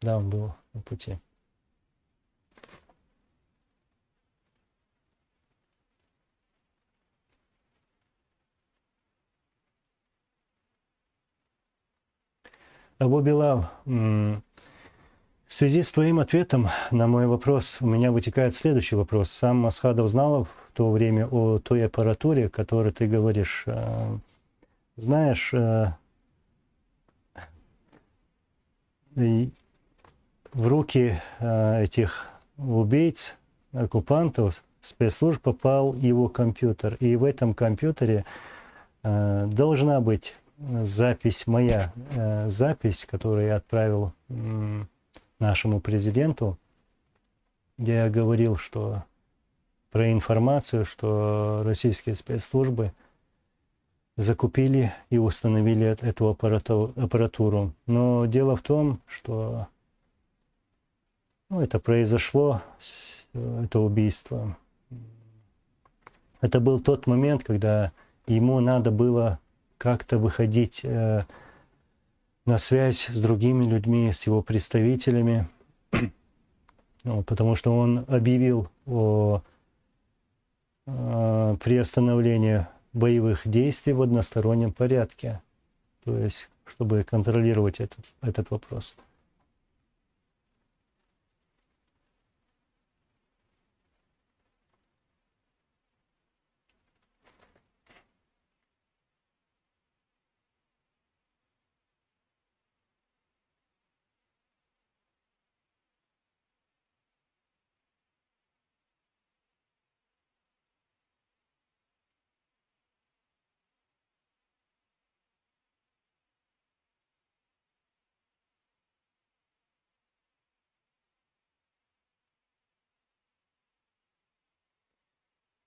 Да, он был на пути. Абу Билал, в связи с твоим ответом на мой вопрос, у меня вытекает следующий вопрос. Сам Масхадов знал в то время о той аппаратуре, о которой ты говоришь. Знаешь, в руки этих убийц, оккупантов, спецслужб попал его компьютер. И в этом компьютере должна быть запись, моя запись, которую я отправил нашему президенту, где я говорил, что про информацию, что российские спецслужбы закупили и установили эту аппаратуру. Но дело в том, что это произошло, это убийство. Это был тот момент, когда ему надо было как-то выходить на связь с другими людьми, с его представителями, потому что он объявил о приостановлении боевых действий в одностороннем порядке, то есть чтобы контролировать этот вопрос.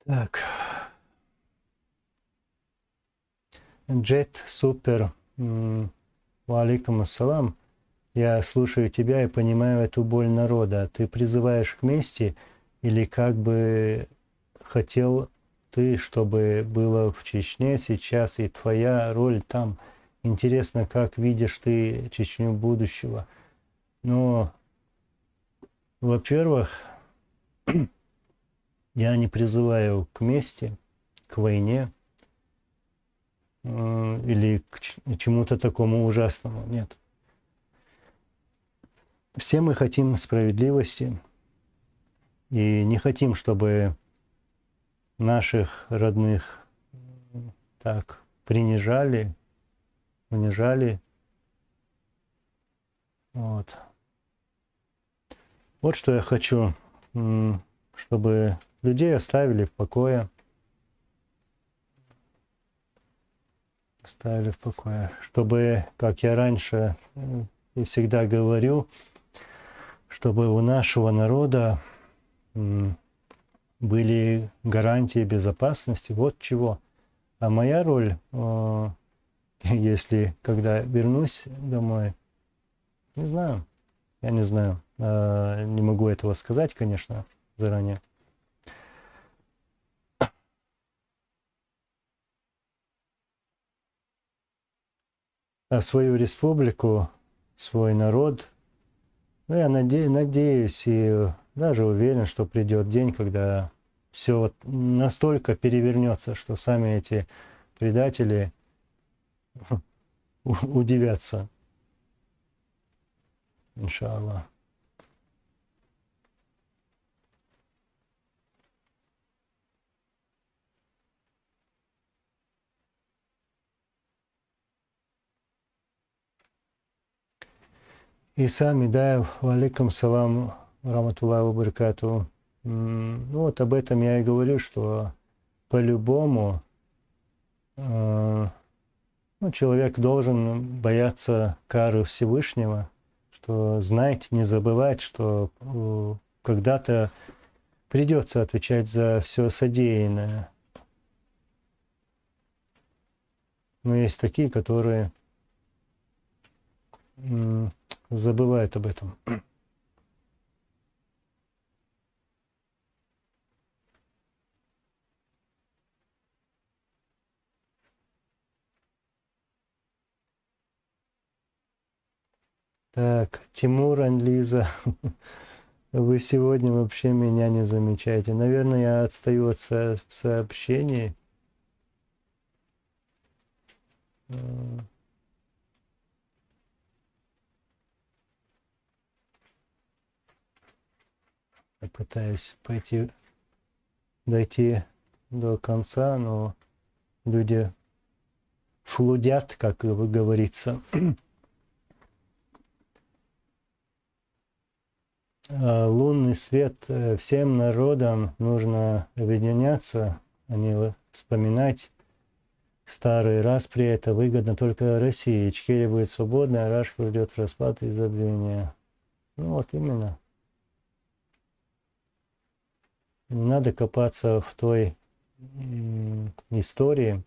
Так. Джет Супер Ва алейкум ассалам. Я слушаю тебя и понимаю эту боль народа. Ты призываешь к мести или как бы хотел ты, чтобы было в Чечне сейчас и твоя роль там? Интересно, как видишь ты Чечню будущего? Но, во-первых, я не призываю к мести, к войне или к чему-то такому ужасному. Нет. Все мы хотим справедливости и не хотим, чтобы наших родных так принижали, унижали. Вот. Вот что я хочу, чтобы людей оставили в покое. Оставили в покое. Чтобы, как я раньше и всегда говорю, чтобы у нашего народа были гарантии безопасности. Вот чего. А моя роль, если когда вернусь домой, не знаю. Я не знаю. Не могу этого сказать, конечно, заранее. А свою республику, свой народ, ну, я надеюсь и даже уверен, что придет день, когда все вот настолько перевернется, что сами эти предатели удивятся. Иншаллах. И сами, да, валикум салам, раматуллаху баракату. Ну вот об этом я и говорю, что по-любому ну, человек должен бояться кары Всевышнего, что знать, не забывать, что когда-то придется отвечать за все содеянное. Но есть такие, которые забывают об этом. Так, Тимур, Анлиза, вы сегодня вообще меня не замечаете. Наверное, я отстаю от сообщений. Я пытаюсь дойти до конца, но люди флудят, как говорится. Лунный свет, всем народам нужно объединяться, а не вспоминать старые распри. Это выгодно только России. Ичкерия будет свободна, а Раш придет в распад и забвение. Ну вот именно. Не надо копаться в той истории,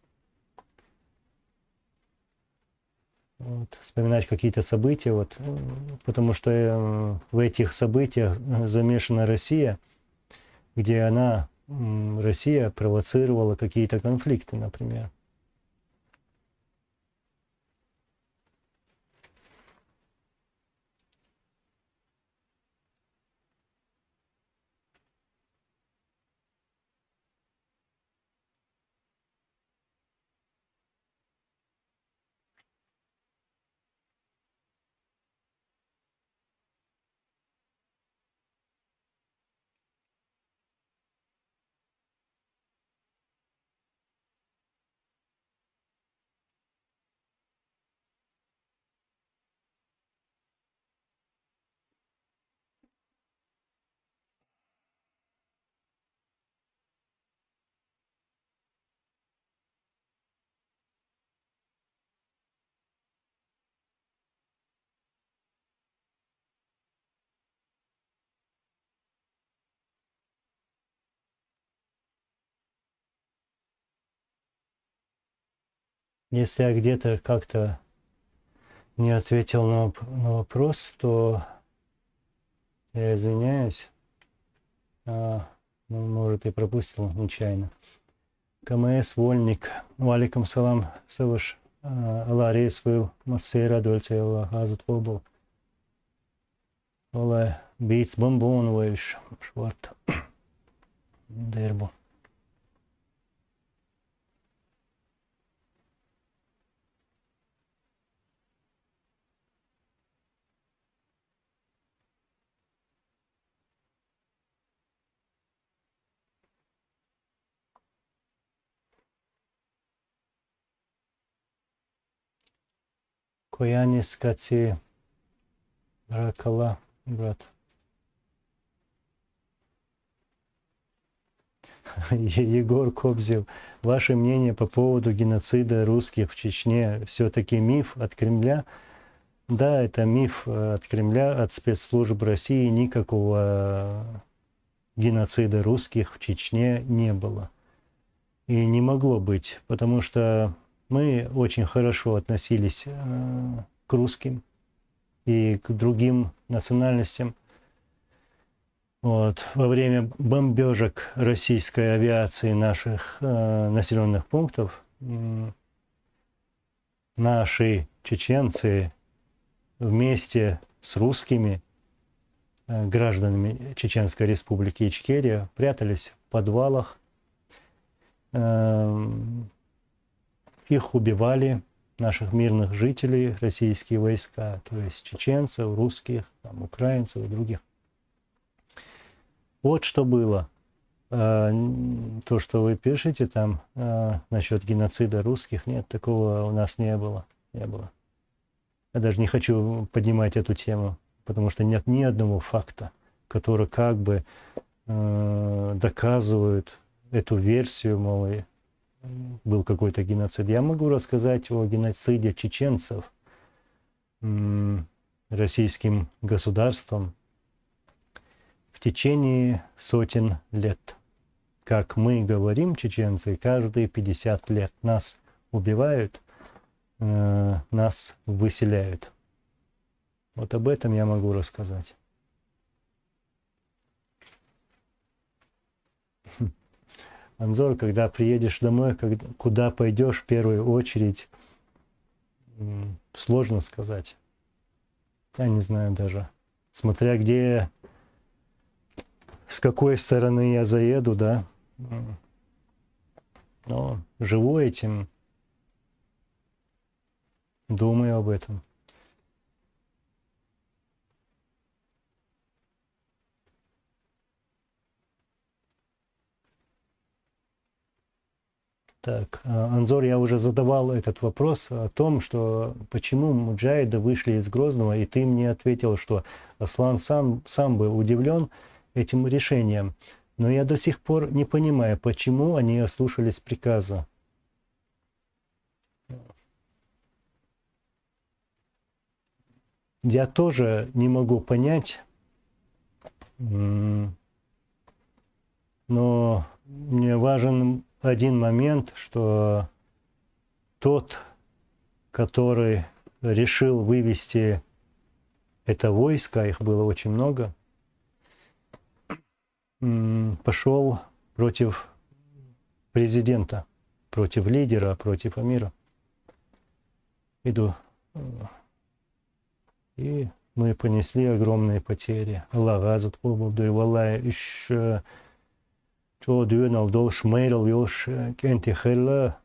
вот, вспоминать какие-то события, вот, потому что в этих событиях замешана Россия, где Россия провоцировала какие-то конфликты, например. Если я где-то как-то не ответил на вопрос, то я извиняюсь. Может, и пропустил нечаянно. КМС Вольник. Валикум салам. Савыш. Алла рейс был. Массейра дольце Алла газут побыл. Алла бейц бомбон вейш. Шварт. Дербу. Коянис Кати. Ракала. Брат. Егор Кобзев, ваше мнение по поводу геноцида русских в Чечне все-таки миф от Кремля? Да, это миф от Кремля, от спецслужб России. Никакого геноцида русских в Чечне не было. И не могло быть, потому что мы очень хорошо относились к русским и к другим национальностям. Вот. Во время бомбежек российской авиации наших населенных пунктов наши чеченцы вместе с русскими гражданами Чеченской Республики Ичкерия прятались в подвалах. Их убивали, наших мирных жителей, российские войска, то есть чеченцев, русских, там, украинцев и других. Вот что было. То, что вы пишете там насчет геноцида русских, нет, такого у нас не было. Не было. Я даже не хочу поднимать эту тему, потому что нет ни одного факта, который как бы доказывает эту версию, мол, был какой-то геноцид. Я могу рассказать о геноциде чеченцев российским государством в течение сотен лет. Как мы говорим, чеченцы, каждые 50 лет нас убивают, нас выселяют. Вот об этом я могу рассказать. Анзор, когда приедешь домой, куда пойдешь в первую очередь, сложно сказать. Я не знаю даже. Смотря где, с какой стороны я заеду, да. Но живу этим, думаю об этом. Так, Анзор, я уже задавал этот вопрос о том, что почему муджахиды вышли из Грозного, и ты мне ответил, что Аслан сам был удивлен этим решением. Но я до сих пор не понимаю, почему они ослушались приказа. Я тоже не могу понять, но мне важен один момент, что тот, который решил вывести это войско, их было очень много, пошел против президента, против лидера, против амира. И мы понесли огромные потери. Аллах газут поболду, и валлай еще что дюнал дол шмейлал ёш кенти хелла.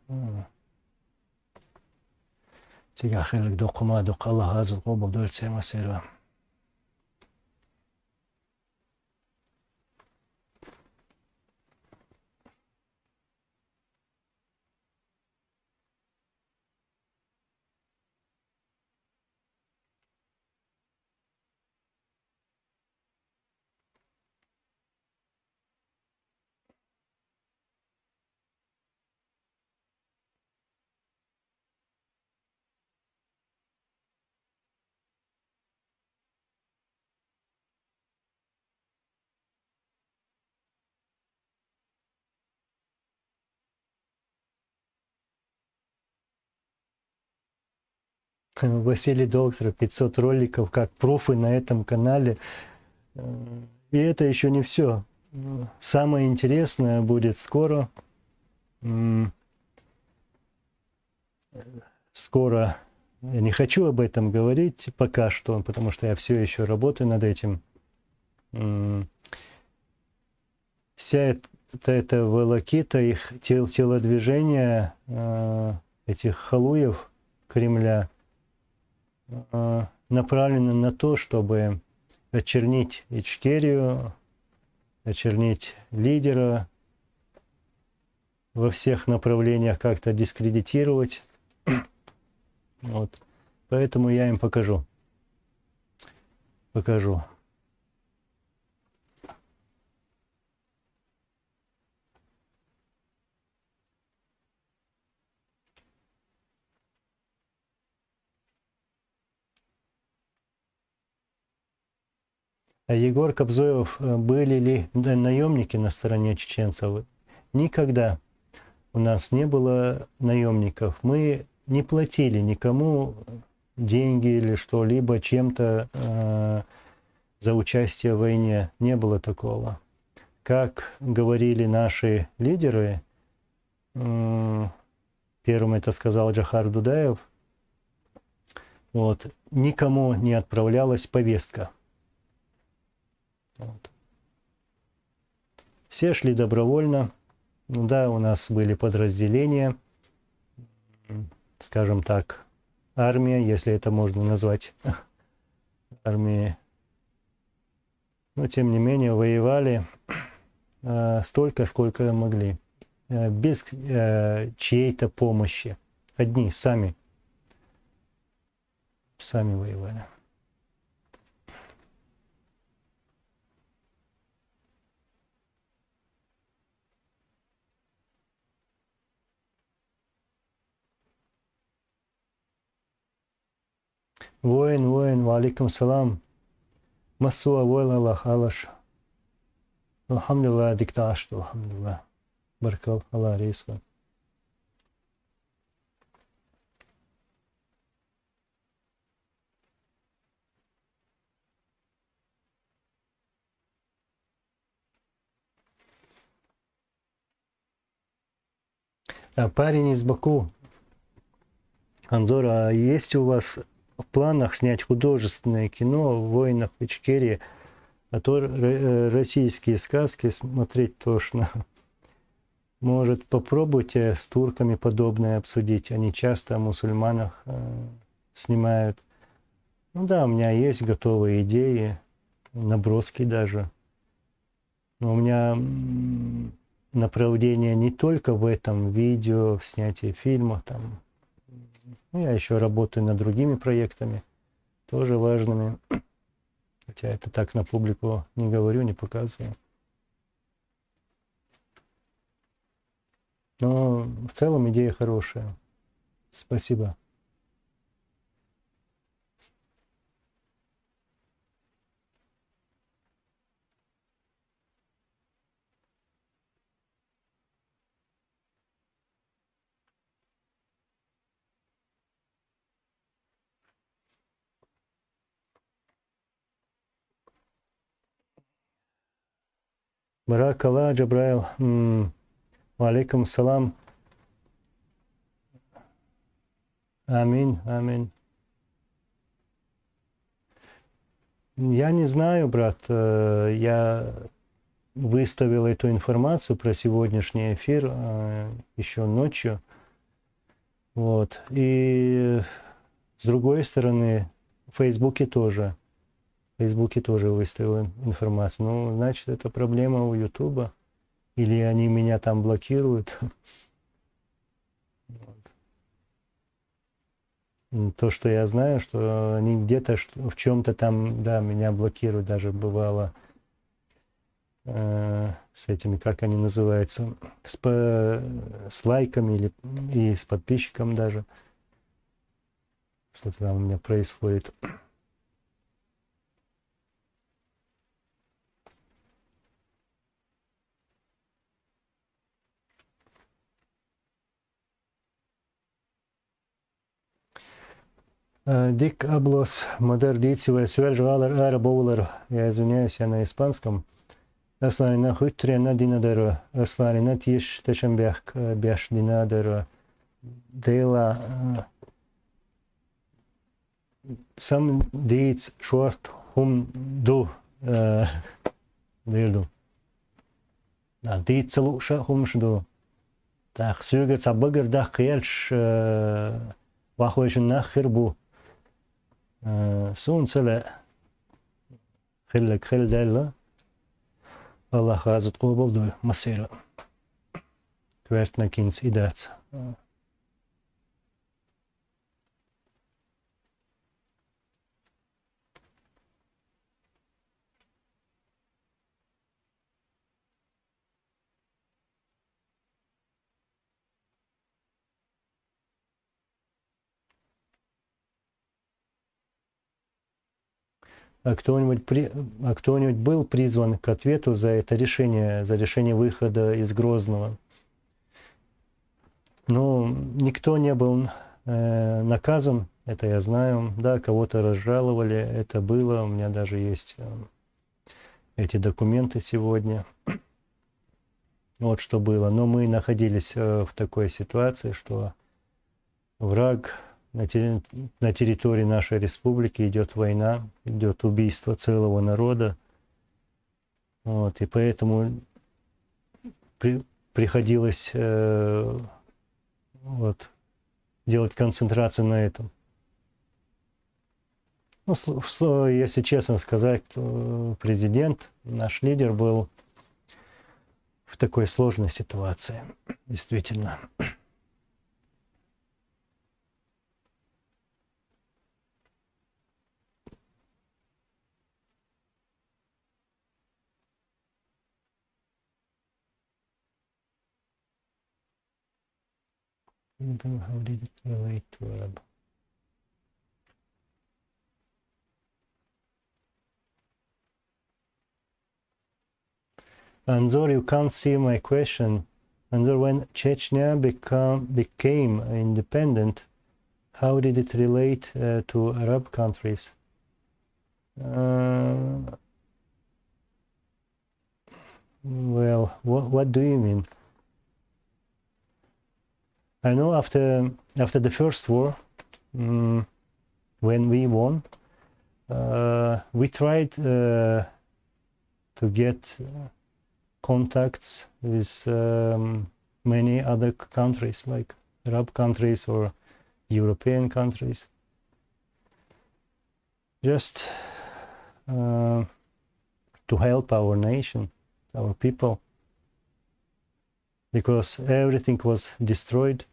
Тига хеллик докума док Аллах газут поболду, эльцема сера. Василий Доктор, 500 роликов, как профы на этом канале. И это еще не все. Самое интересное будет скоро. Скоро. Я не хочу об этом говорить пока что, потому что я все еще работаю над этим. Вся эта волокита, их телодвижение, этих халуев Кремля, направлено на то, чтобы очернить Ичкерию, очернить лидера, во всех направлениях как-то дискредитировать. Вот. Поэтому я им покажу. А Егор Кобзоев, были ли наемники на стороне чеченцев? Никогда у нас не было наемников. Мы не платили никому деньги или что-либо чем-то за участие в войне. Не было такого. Как говорили наши лидеры, первым это сказал Джохар Дудаев, вот, никому не отправлялась повестка. Вот. Все шли добровольно. Ну да, у нас были подразделения, скажем так, армия, если это можно назвать армией. Но тем не менее воевали столько, сколько могли, без чьей-то помощи. Одни, сами воевали. Воин, валикум салам. Масуа войл Аллах Аллаш. Алхамдулилlah, дикташт, алхамдулилlah. Баркал Аллах рейсва. Парень из Баку. Анзор, а есть у вас в планах снять художественное кино о войнах в Ичкерии? А то российские сказки смотреть тошно. Может, попробуйте с турками подобное обсудить. Они часто о мусульманах снимают. Ну да, у меня есть готовые идеи, наброски даже. Но у меня направление не только в этом видео, в снятии фильмов. Там. Ну, я еще работаю над другими проектами, тоже важными. Хотя это так на публику не говорю, не показываю. Но в целом идея хорошая. Спасибо. Барак Аллах, Джабраил. Валейкум салам. Аминь, аминь. Я не знаю, брат. Я выставил эту информацию про сегодняшний эфир еще ночью. Вот. И с другой стороны, в Фейсбуке тоже выставил информацию. Ну, значит, это проблема у Ютуба. Или они меня там блокируют. То, что я знаю, что они где-то в чем-то там, да, меня блокируют, даже бывало с этими, как они называются, с лайками или и с подписчиком даже. Что-то там у меня происходит. Дик Аблос, Модер Дицевая, Свержвалер, Ара Боулер, я извиняюсь, я на испанском. Асланина Хутрена Динадера, Асланина Тиш Тешенберг, Беш Динадера, Дела, Сам Диц Шорт Хум Ду, Дилду. Диц Луша Хумшду. Так, Сюгер Цабагер Дах Хелш, Вахойшин Нахирбу. Сунцеле Хиллек Хилдella. Allah razı olsun masera. Kvertnakins idats. А кто-нибудь был призван к ответу за это решение, за решение выхода из Грозного? Ну, никто не был наказан, это я знаю. Да, кого-то разжаловали, это было. У меня даже есть эти документы сегодня. Вот что было. Но мы находились в такой ситуации, что враг... На территории нашей республики идет война, идет убийство целого народа. Вот, и поэтому приходилось вот, делать концентрацию на этом. Ну, если честно сказать, то президент, наш лидер, был в такой сложной ситуации, действительно. How did it relate to Arab? Anzor, you can't see my question. Anzor, when Chechnya became independent, how did it relate to Arab countries? Well, what do you mean? I know after the first war, when we won, we tried to get contacts with many other countries, like Arab countries or European countries, just to help our nation, our people, because everything was destroyed.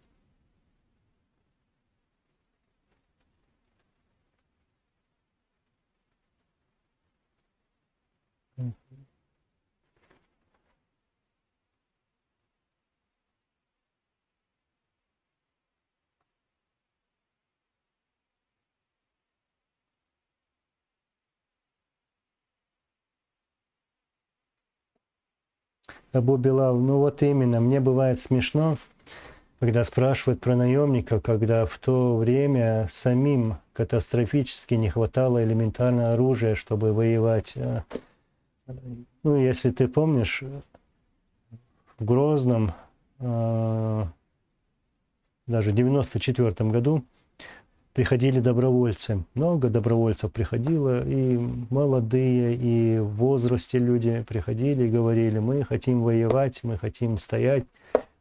Абу Билал, ну вот именно, мне бывает смешно, когда спрашивают про наемников, когда в то время самим катастрофически не хватало элементарного оружия, чтобы воевать. Ну, если ты помнишь, в Грозном, даже в 1994 году, приходили добровольцы. Много добровольцев приходило, и молодые, и в возрасте люди приходили и говорили: мы хотим воевать, мы хотим стоять,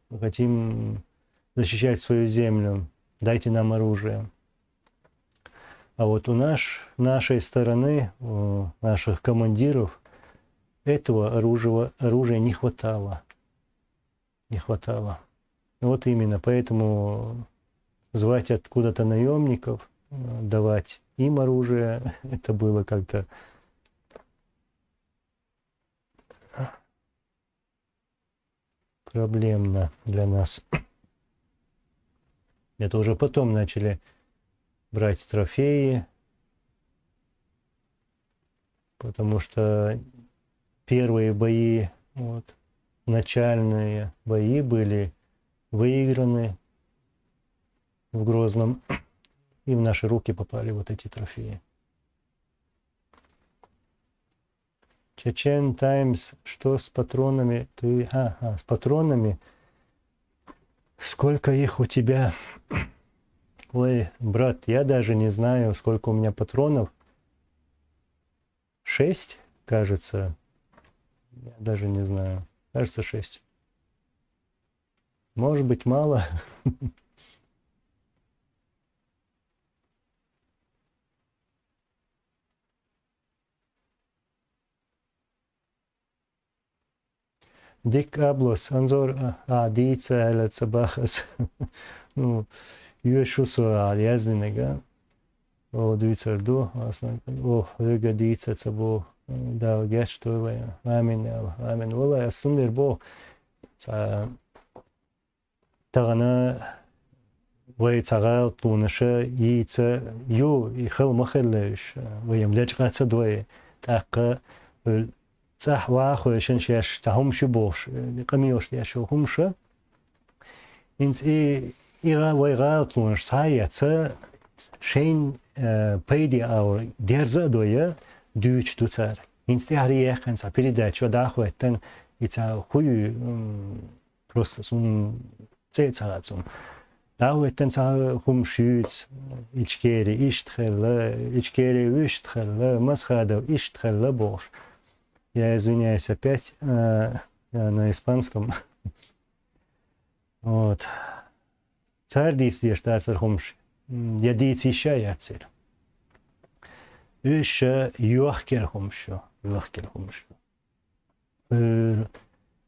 мы хотим защищать свою землю, дайте нам оружие. А вот у нашей стороны, у наших командиров, этого оружия не хватало. Не хватало. Вот именно, поэтому звать откуда-то наемников, давать им оружие, это было как-то проблемно для нас. Это уже потом начали брать трофеи, потому что первые бои, вот, начальные бои были выиграны в Грозном. и в наши руки попали вот эти трофеи. Чечен Таймс, что с патронами? С патронами. Сколько их у тебя? Ой, брат, я даже не знаю, сколько у меня патронов. 6, кажется. Я даже не знаю. Кажется, 6. Может быть, мало. Дик Аблос, Анзор, Дица, Элет Сабахас. Ну, Юшусу, Альязнинега. О, Дуицарду, о, Рыга Дица, Цабо, да, Гештовая, Амин, Амин, Вала, Асундер Бо, Тагана, Вай Цагал, Тунаша, Яйца, Ю, и Хел Махелеш, Ваем Лечгаца Двое, так, صح واخوشن شيش تهم شبوش قميوش يشو همشة إنس إيغا ويغالطونش سايا شين بيدي أو ديرزا دويا دوش دوتار إنس تهريخ إنسا передачу дахуэттен ица хую просто сум цецарацум дахуэттен са хумшюц ичкери иштхелла ичкери виштхелла масхада иштхелла бош. Я извиняюсь опять на испанском. Вот. Царь дийс таарсар хумш. Я дийс ища яцер. Үша юахкер хумшу. Юахкер хумшу.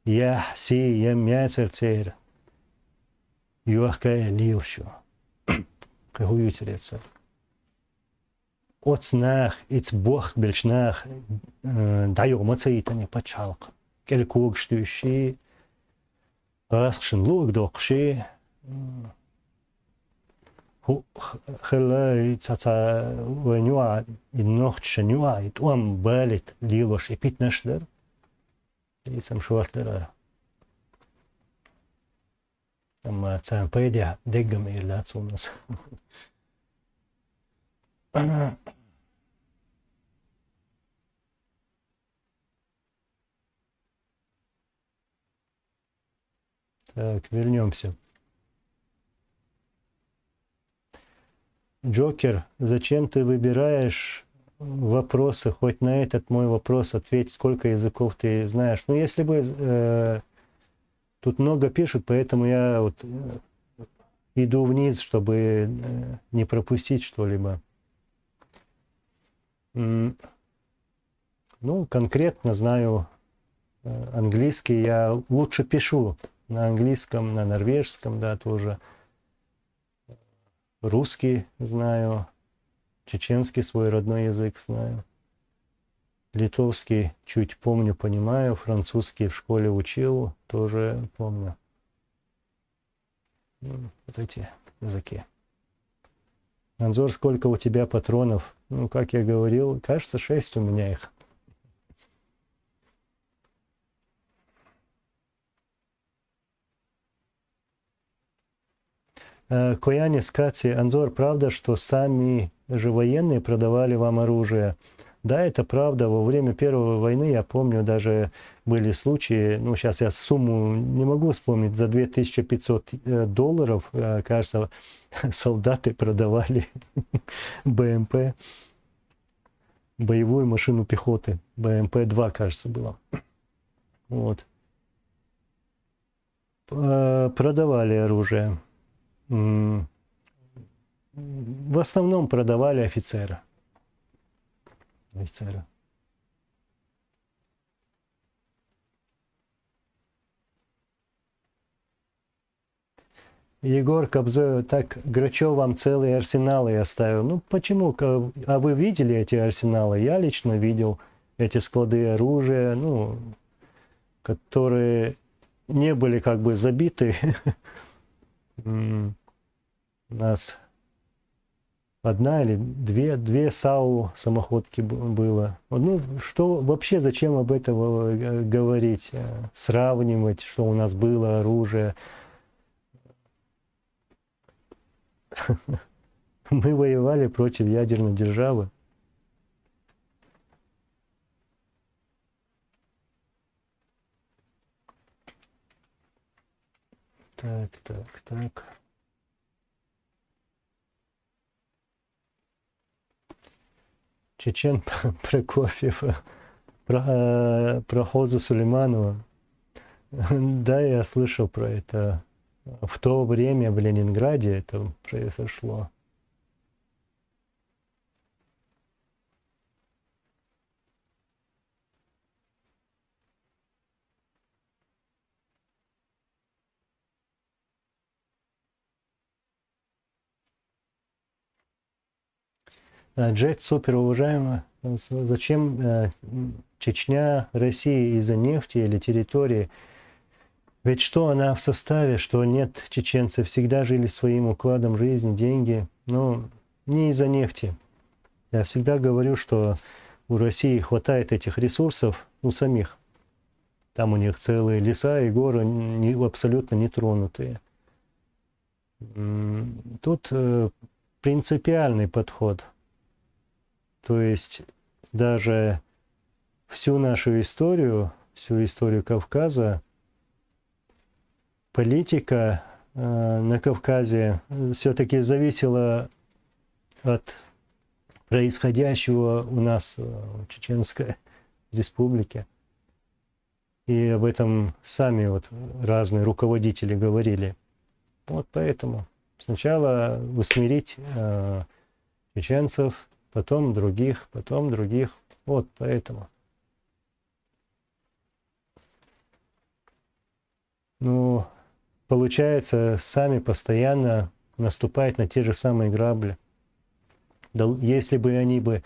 Я си ем яцер цер. Юахка лилшу. Кахуюцерецер. Отснах, ицбох бельшнах, даю мацаитани пачалк. Келькуг штющи, расхшин луг докши. Хелла цаца ванюа, и нохтшанюа, и туам балит лилош и питнашлер. И сам швартлера. Там цам пейдя деггами ляц у нас. Так, вернемся. Джокер, зачем ты выбираешь вопросы? Хоть на этот мой вопрос ответь, сколько языков ты знаешь. Ну, если бы... тут много пишут, поэтому я вот иду вниз, чтобы не пропустить что-либо. Ну, конкретно знаю английский. Я лучше пишу на английском, на норвежском, да, тоже. Русский знаю, чеченский свой родной язык знаю. Литовский чуть помню, понимаю. Французский в школе учил, тоже помню. Вот эти языки. Анзор, сколько у тебя патронов? Ну, как я говорил, кажется, 6 у меня их. Коянис Каци, Анзор, правда, что сами же военные продавали вам оружие? Да, это правда. Во время Первой войны, я помню, даже были случаи, ну, сейчас я сумму не могу вспомнить, за $2500, кажется, солдаты продавали БМП, боевую машину пехоты. БМП-2, кажется, было. Вот. Продавали оружие. В основном продавали офицера. Егор Кобзоев, так Грачев вам целые арсеналы оставил. Ну почему? А вы видели эти арсеналы? Я лично видел эти склады оружия, ну, которые не были как бы забиты. У нас одна или две САУ самоходки было. Ну, что вообще, зачем об этом говорить, сравнивать, что у нас было оружие? Мы воевали против ядерной державы. Так. Чечен Прокофьев, про Хозу Сулейманова. Да, я слышал про это. В то время в Ленинграде это произошло. Джет, супер уважаемый. Зачем Чечня России из-за нефти или территории? Ведь что она в составе, что нет, чеченцы всегда жили своим укладом жизни, деньги. Но не из-за нефти. Я всегда говорю, что у России хватает этих ресурсов у самих. Там у них целые леса и горы абсолютно нетронутые. Тут принципиальный подход. То есть даже всю нашу историю, всю историю Кавказа, политика на Кавказе все-таки зависела от происходящего у нас в Чеченской республике. И об этом сами вот разные руководители говорили. Вот поэтому сначала усмирить чеченцев, потом других. Вот поэтому. Ну, получается, сами постоянно наступают на те же самые грабли. Да, если бы они бы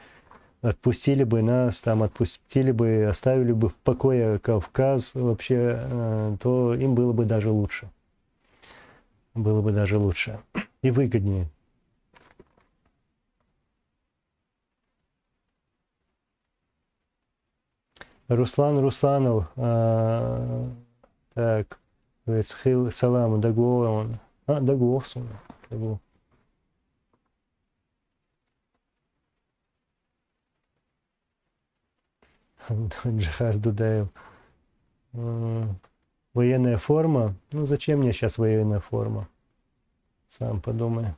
отпустили бы нас, там отпустили бы, оставили бы в покое Кавказ вообще, то им было бы даже лучше. Было бы даже лучше и выгоднее. Руслан Русланов, так, Хил Салам, Дагуон, Дагуовсон, Дагу. Джихар Дудаев. Военная форма. Ну, зачем мне сейчас военная форма? Сам подумай.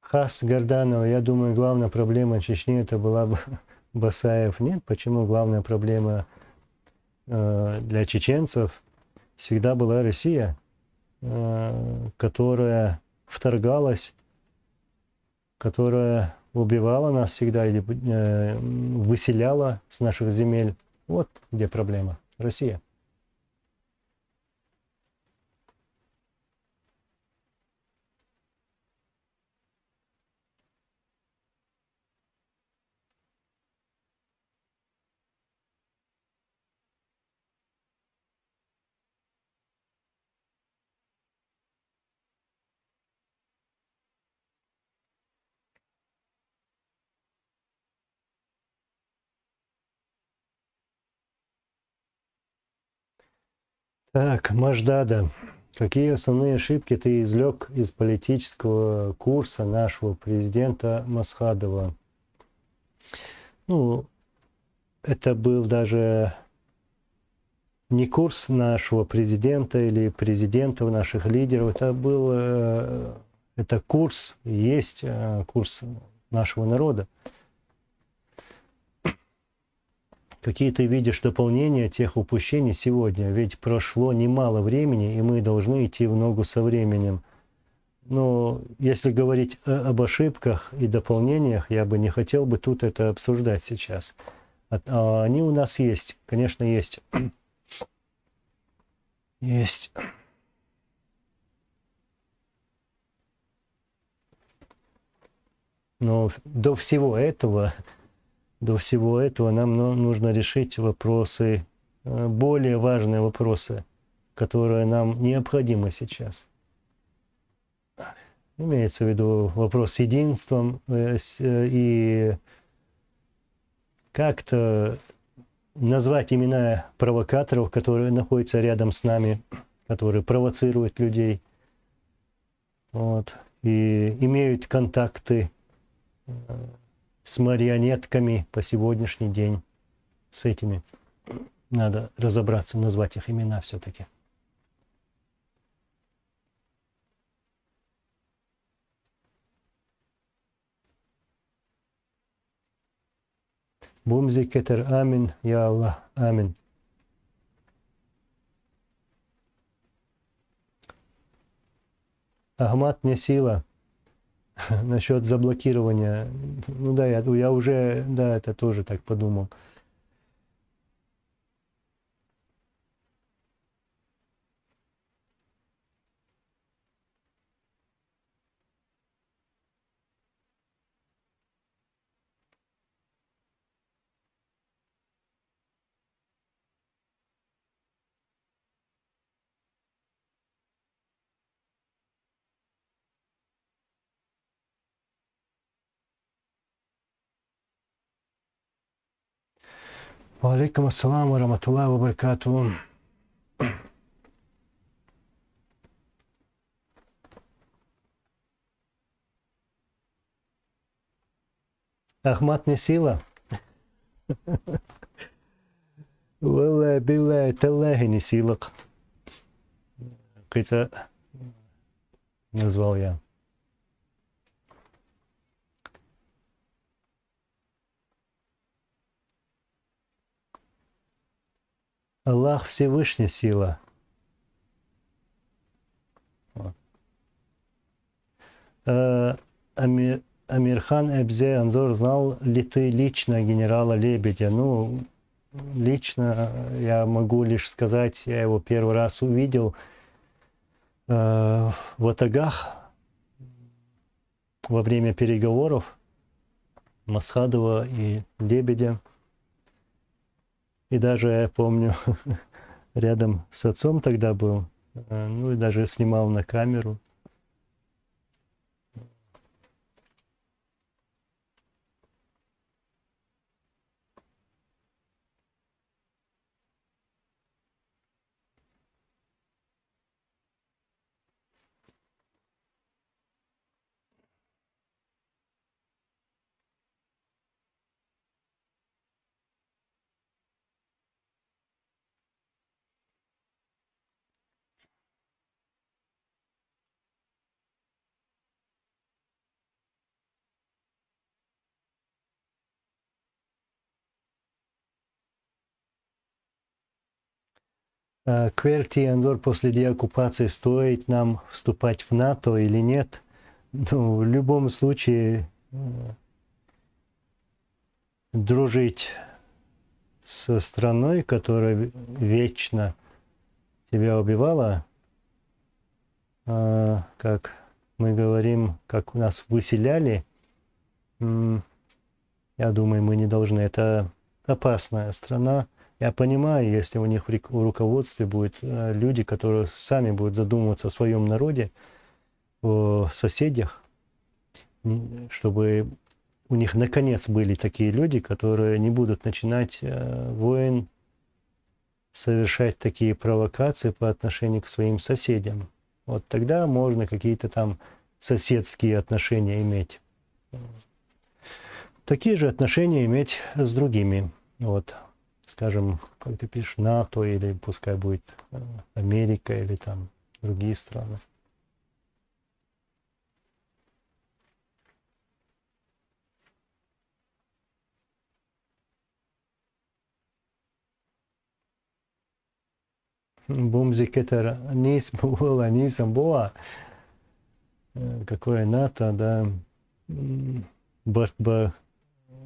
Хас Горданова, я думаю, главная проблема Чечни это была бы Басаев. Нет, почему главная проблема для чеченцев всегда была Россия, которая вторгалась, которая убивала нас всегда или выселяла с наших земель. Вот где проблема. Россия. Так, Маждада. Какие основные ошибки ты извлек из политического курса нашего президента Масхадова? Ну, это был даже не курс нашего президента или президентов, наших лидеров. Это был, это курс, есть курс нашего народа. Какие ты видишь дополнения тех упущений сегодня? Ведь прошло немало времени, и мы должны идти в ногу со временем. Но если говорить об ошибках и дополнениях, я бы не хотел бы тут это обсуждать сейчас. А они у нас есть, конечно, есть. Есть. Но до всего этого нам нужно решить вопросы, более важные вопросы, которые нам необходимы сейчас. Имеется в виду вопрос с единством и как-то назвать имена провокаторов, которые находятся рядом с нами, которые провоцируют людей, вот, и имеют контакты с марионетками по сегодняшний день. С этими надо разобраться, назвать их имена все-таки. Бумзи кетер амин, я Аллах, амин. Ахмад не сила. Насчет заблокирования. Ну да, я уже, да, это тоже так подумал. Алейкум ассалам ва рахматуллахи ва баракатуху. Ахмад не сила. Валлахи биллахи таллахи не сила. Кажется, назвал я. Аллах Всевышний сила. Амирхан Эбзе Анзор, знал ли ты лично генерала Лебедя? Ну, лично я могу лишь сказать, я его первый раз увидел в Атагах во время переговоров Масхадова и Лебедя. И даже, я помню, рядом с отцом тогда был, ну и даже снимал на камеру. Кверти Андор, после деоккупации стоит нам вступать в НАТО или нет? Ну, в любом случае дружить со страной, которая вечно тебя убивала, как мы говорим, как нас выселяли, я думаю, мы не должны. Это опасная страна. Я понимаю, если у них в руководстве будут люди, которые сами будут задумываться о своем народе, о соседях, чтобы у них наконец были такие люди, которые не будут начинать войн, совершать такие провокации по отношению к своим соседям. Вот тогда можно какие-то там соседские отношения иметь. Такие же отношения иметь с другими. Вот, скажем, как ты пишешь, НАТО, или пускай будет Америка, или там другие страны. Бумзик это низ было, низом было. Какое НАТО, да. Бартба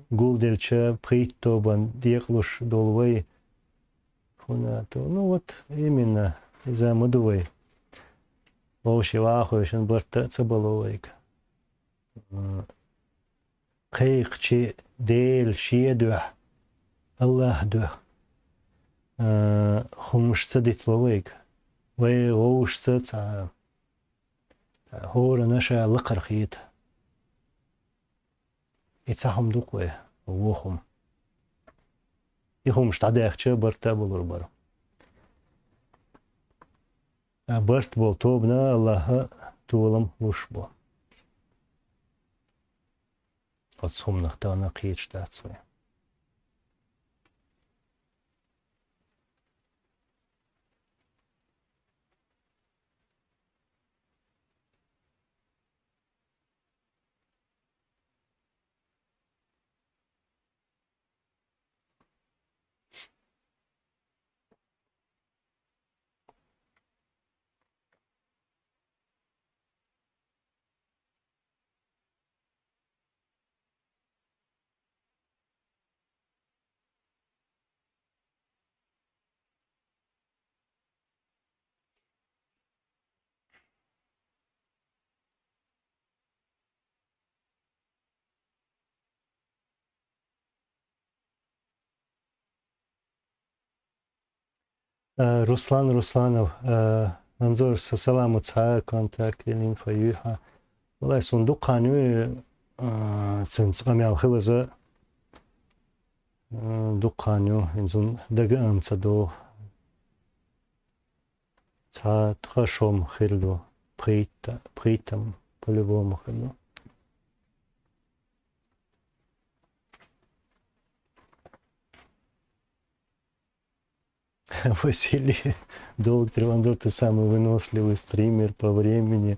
Гулдельча, Приттобан, Дехлуш, Долвей, Хунато. Ну вот именно из-за Мадувей. Волшеваху, еще Барта Цабаловейк. Кейхчи, Дель, Шедуа, Аллах дуа. Хумшца Дитловейк. Вей Оушца Ца. Хора наша Лакархит. Ицахум дукве, вохум. ихумш тадайхчы барта болур бар. Барт бол тобна Аллаха туылым уш бол. От сумнахтана қиечтацвы. Руслан Русланов, Анзор саламу ца контакт лин фаюха. Валай сундук каню цинцгамял хылызы дуканю инзун дага амцадо ца тхашом хилду притам по-любому хилду. Василий, доктор Анзор, ты самый выносливый стример по времени.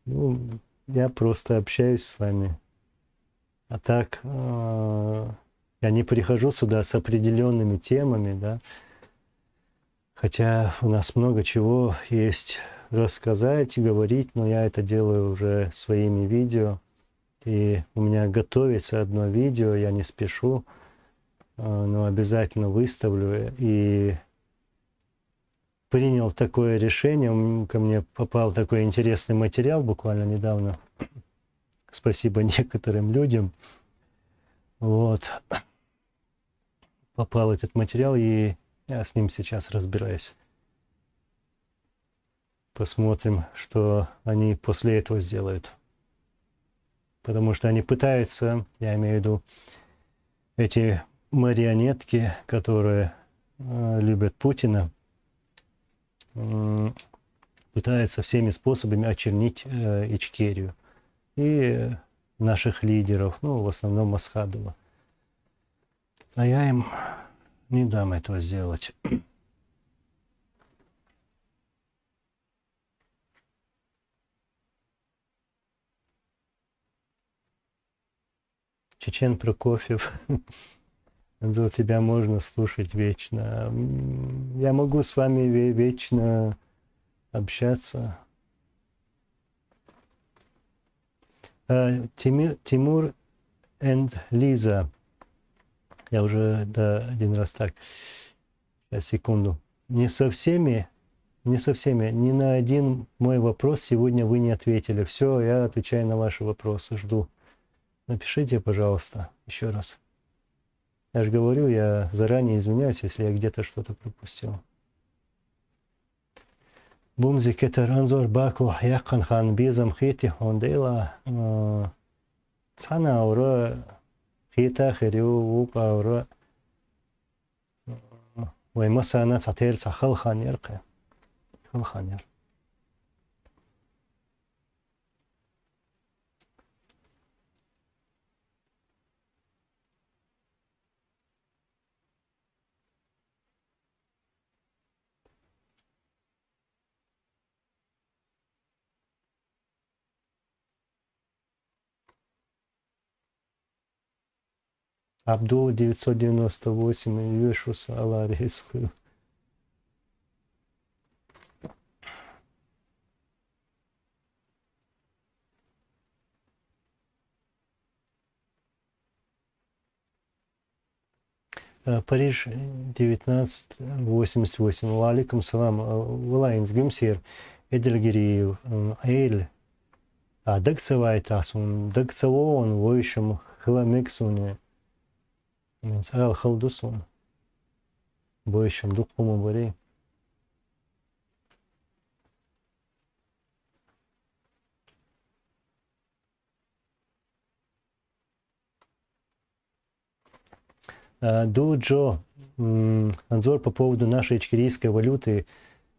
Ну, я просто общаюсь с вами. А так, я не прихожу сюда с определенными темами, да. Хотя у нас много чего есть рассказать и говорить, но я это делаю уже своими видео. И у меня готовится одно видео, я не спешу, но обязательно выставлю. И принял такое решение, ко мне попал такой интересный материал буквально недавно. Спасибо некоторым людям. Вот. Попал этот материал, и я с ним сейчас разбираюсь. Посмотрим, что они после этого сделают. Потому что они пытаются, я имею в виду, эти марионетки, которые любят Путина, пытаются всеми способами очернить Ичкерию и наших лидеров, ну, в основном Асхадова. А я им не дам этого сделать. Чечен Прокофьев. Анзор, тебя можно слушать вечно. Я могу с вами вечно общаться. Тимур и Лиза. Я уже один раз так. Сейчас, секунду. Не со всеми, ни на один мой вопрос сегодня вы не ответили. Все, я отвечаю на ваши вопросы, жду. Напишите, пожалуйста, еще раз. Я же говорю, я заранее извиняюсь, если я где-то что-то пропустил. Бумзи кетаранзор баку яхан хан безам хити хондела цана аура хита хириу уп аура ваймасана цатер цахал ханерка. Ханер. Абдул 998 Юшус Аларисху. Париж 1988. Валикум салам. Валайнс гюмсир. Эдельгири Эйль. Дагцевайтасун. Дагцевон войшем хиламиксуне. Ал халдусун. Бойшем дукуму бори. Дуджо, Анзор, по поводу нашей ичкерийской валюты,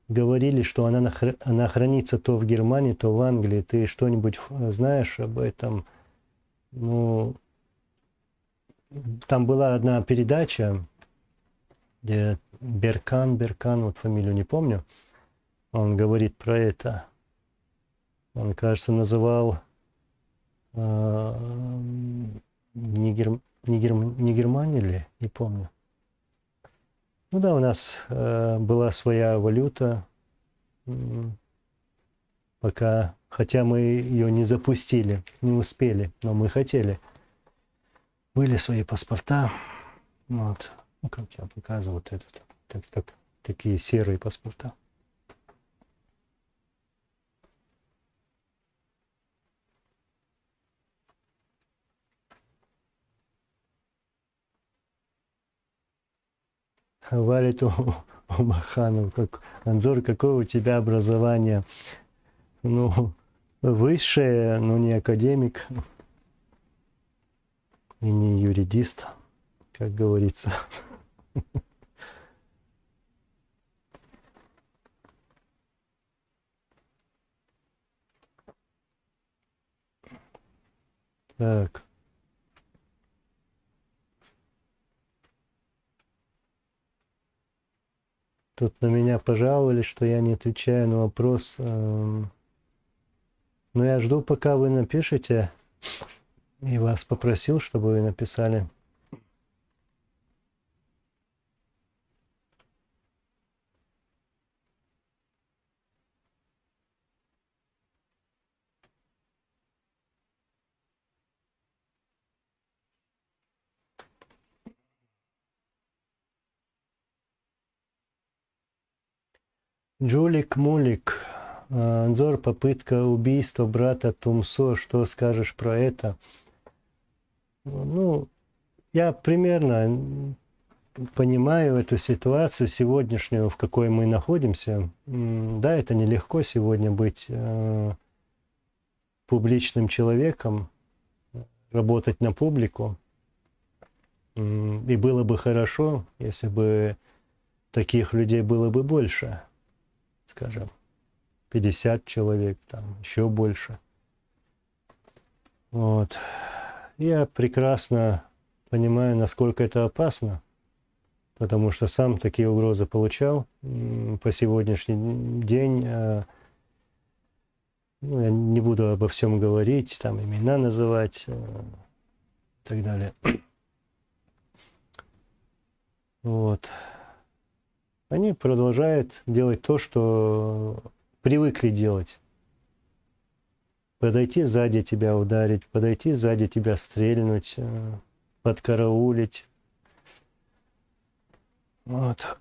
говорили, что она хранится то в Германии, то в Англии. Ты что-нибудь знаешь об этом? Ну, там была одна передача, где Беркан, вот фамилию не помню, он говорит про это. Он, кажется, называл не Германию ли, не помню. Ну да, у нас была своя валюта, пока, хотя мы ее не запустили, не успели, но мы хотели. Были свои паспорта, вот, ну как я показывал, вот этот, такие серые паспорта. Валит Умаханов, как Анзор, какое у тебя образование? Ну, высшее, но не академик и не юридист, как говорится. Так. Тут на меня пожаловались, что я не отвечаю на вопрос. Но я жду, пока вы напишете. И вас попросил, чтобы вы написали. Джулик Мулик. Анзор, попытка убийства брата Тумсо. Что скажешь про это? Ну, я примерно понимаю эту ситуацию сегодняшнюю, в какой мы находимся. Да, это нелегко сегодня быть публичным человеком, работать на публику. И было бы хорошо, если бы таких людей было бы больше. Скажем, 50 человек, там еще больше. Вот. Я прекрасно понимаю, насколько это опасно, потому что сам такие угрозы получал по сегодняшний день. Ну, я не буду обо всем говорить, там имена называть и так далее. Вот. Они продолжают делать то, что привыкли делать. Подойти сзади тебя ударить, подойти сзади тебя стрельнуть, подкараулить. Вот,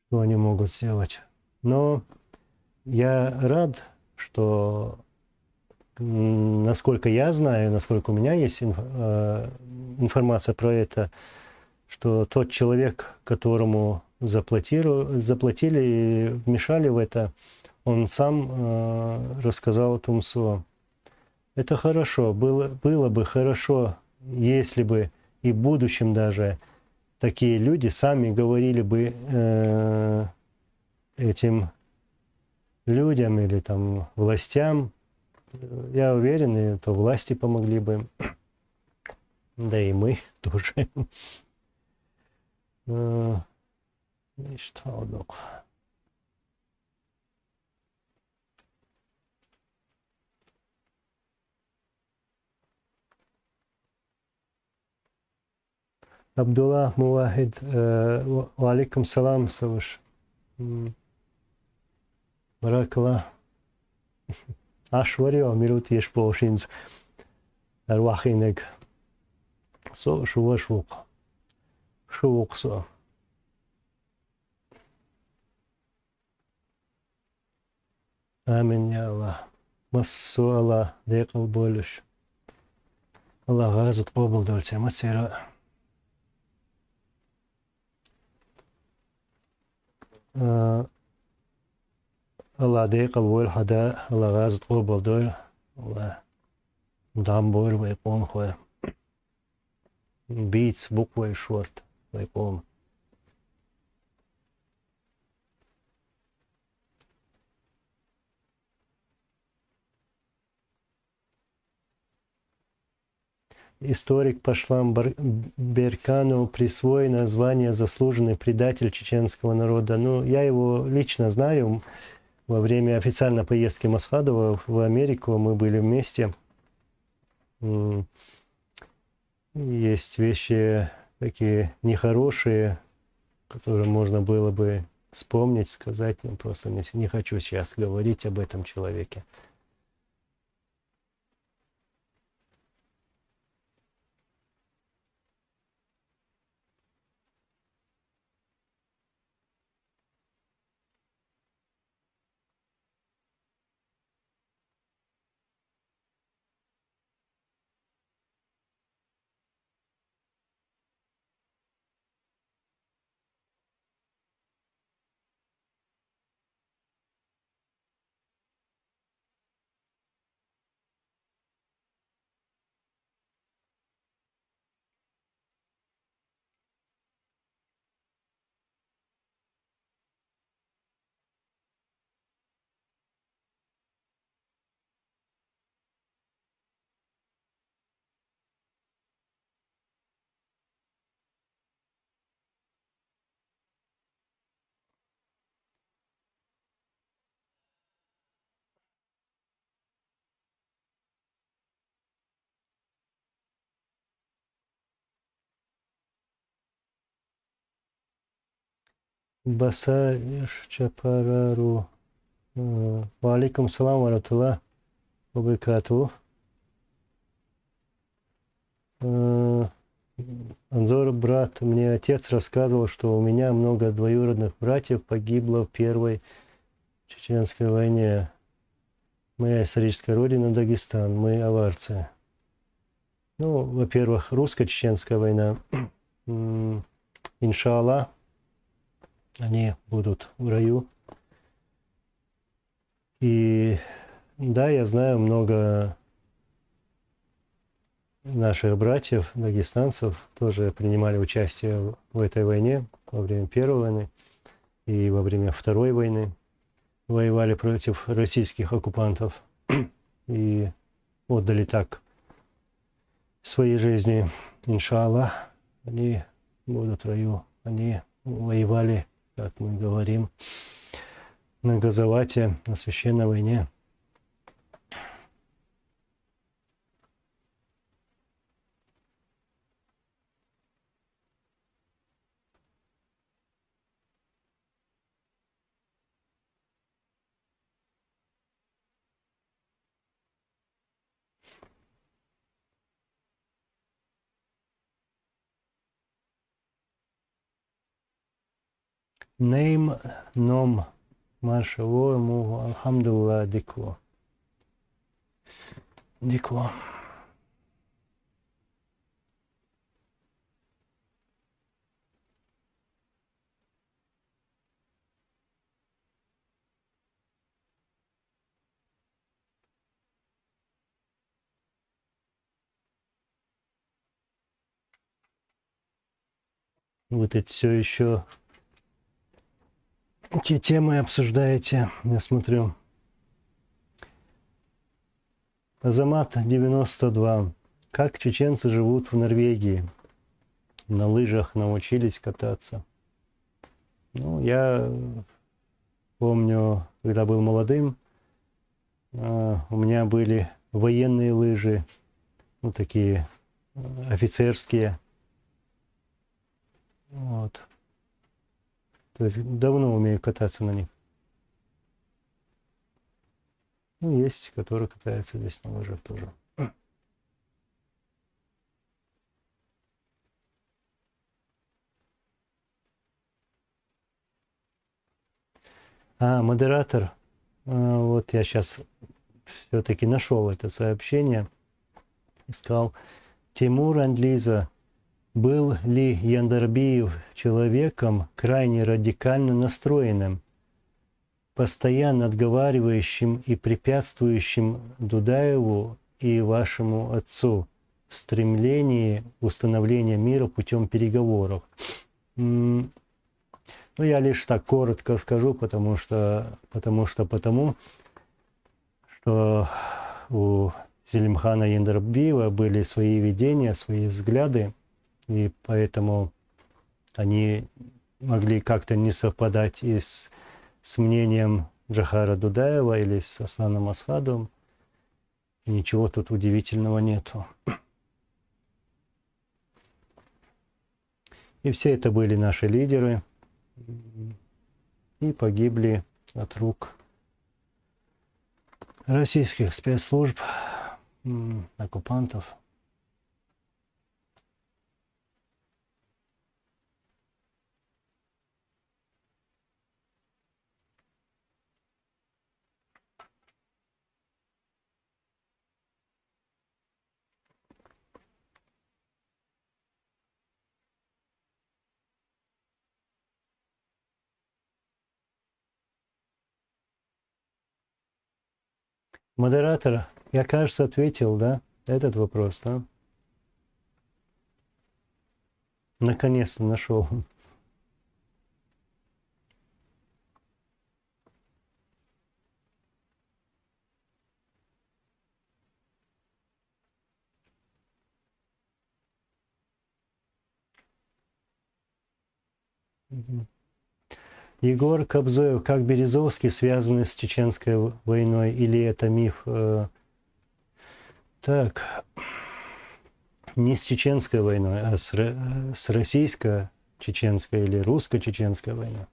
что они могут сделать. Но я рад, что, насколько я знаю, насколько у меня есть информация про это, что тот человек, которому заплатили и вмешали в это, он сам рассказал Тумсо. Это хорошо. Было бы хорошо, если бы и в будущем даже такие люди сами говорили бы этим людям или там властям. Я уверен, и то власти помогли бы им. Да и мы тоже. Nicht traurig. Abdullah Muvahid, wa alaikum salam, Savush. Barakallah. Ashwari, Mirut Yeshposhins, Arwachinek. So, Shuwashwuk. Shuwuk so. Амин, я Аллах. Массу Аллах, декал болюш. Аллах газут побыл дольце, массира. Аллах декал боль хада, Аллах газут побыл доль. Аллах дам боль вайпон хуя. Битс буквой шорт. Лайком. Историк Пашлам Беркану присвоено звание «Заслуженный предатель чеченского народа». Ну, я его лично знаю. Во время официальной поездки Масхадова в Америку мы были вместе. Есть вещи такие нехорошие, которые можно было бы вспомнить, сказать, но просто не хочу сейчас говорить об этом человеке. Баса Чапарару. Валикум салам варатулла вабракату. Анзор, брат, мне отец рассказывал, что у меня много двоюродных братьев погибло в Первой Чеченской войне. Моя историческая родина Дагестан, мы аварцы. Ну, во-первых, русско-чеченская война. Иншаллах, они будут в раю. И да, я знаю много наших братьев, дагестанцев, тоже принимали участие в этой войне во время Первой войны и во время Второй войны. Воевали против российских оккупантов и отдали так свои жизни. Иншаллах, они будут в раю. Они воевали, как мы говорим, на Газавате, на священной войне. Нейм ном маршаво му алхамдулла дико. Дико. Вот это все еще те темы обсуждаете, я смотрю. Азамат 92. Как чеченцы живут в Норвегии? На лыжах научились кататься. Ну, я помню, когда был молодым, у меня были военные лыжи, ну, такие офицерские. Вот. То есть давно умею кататься на них. Ну, есть, которые катаются здесь на лыжах тоже. Модератор. Вот я сейчас все-таки нашел это сообщение. Искал. Тимур Андлиза. Был ли Яндарбиев человеком крайне радикально настроенным, постоянно отговаривающим и препятствующим Дудаеву и вашему отцу в стремлении установления мира путем переговоров. Ну, я лишь так коротко скажу, потому что у Зелимхана Яндарбиева были свои видения, свои взгляды, и поэтому они могли как-то не совпадать и с мнением Джохара Дудаева или с Асланом Асхадовым. Ничего тут удивительного нету. И все это были наши лидеры, и погибли от рук российских спецслужб, оккупантов. Модератор, я, кажется, ответил, да, этот вопрос, да? Наконец-то нашел. Егор Кобзоев, как Березовский связаны с Чеченской войной, или это миф? Так, не с Чеченской войной, а с российско-чеченской или русско-чеченской войной.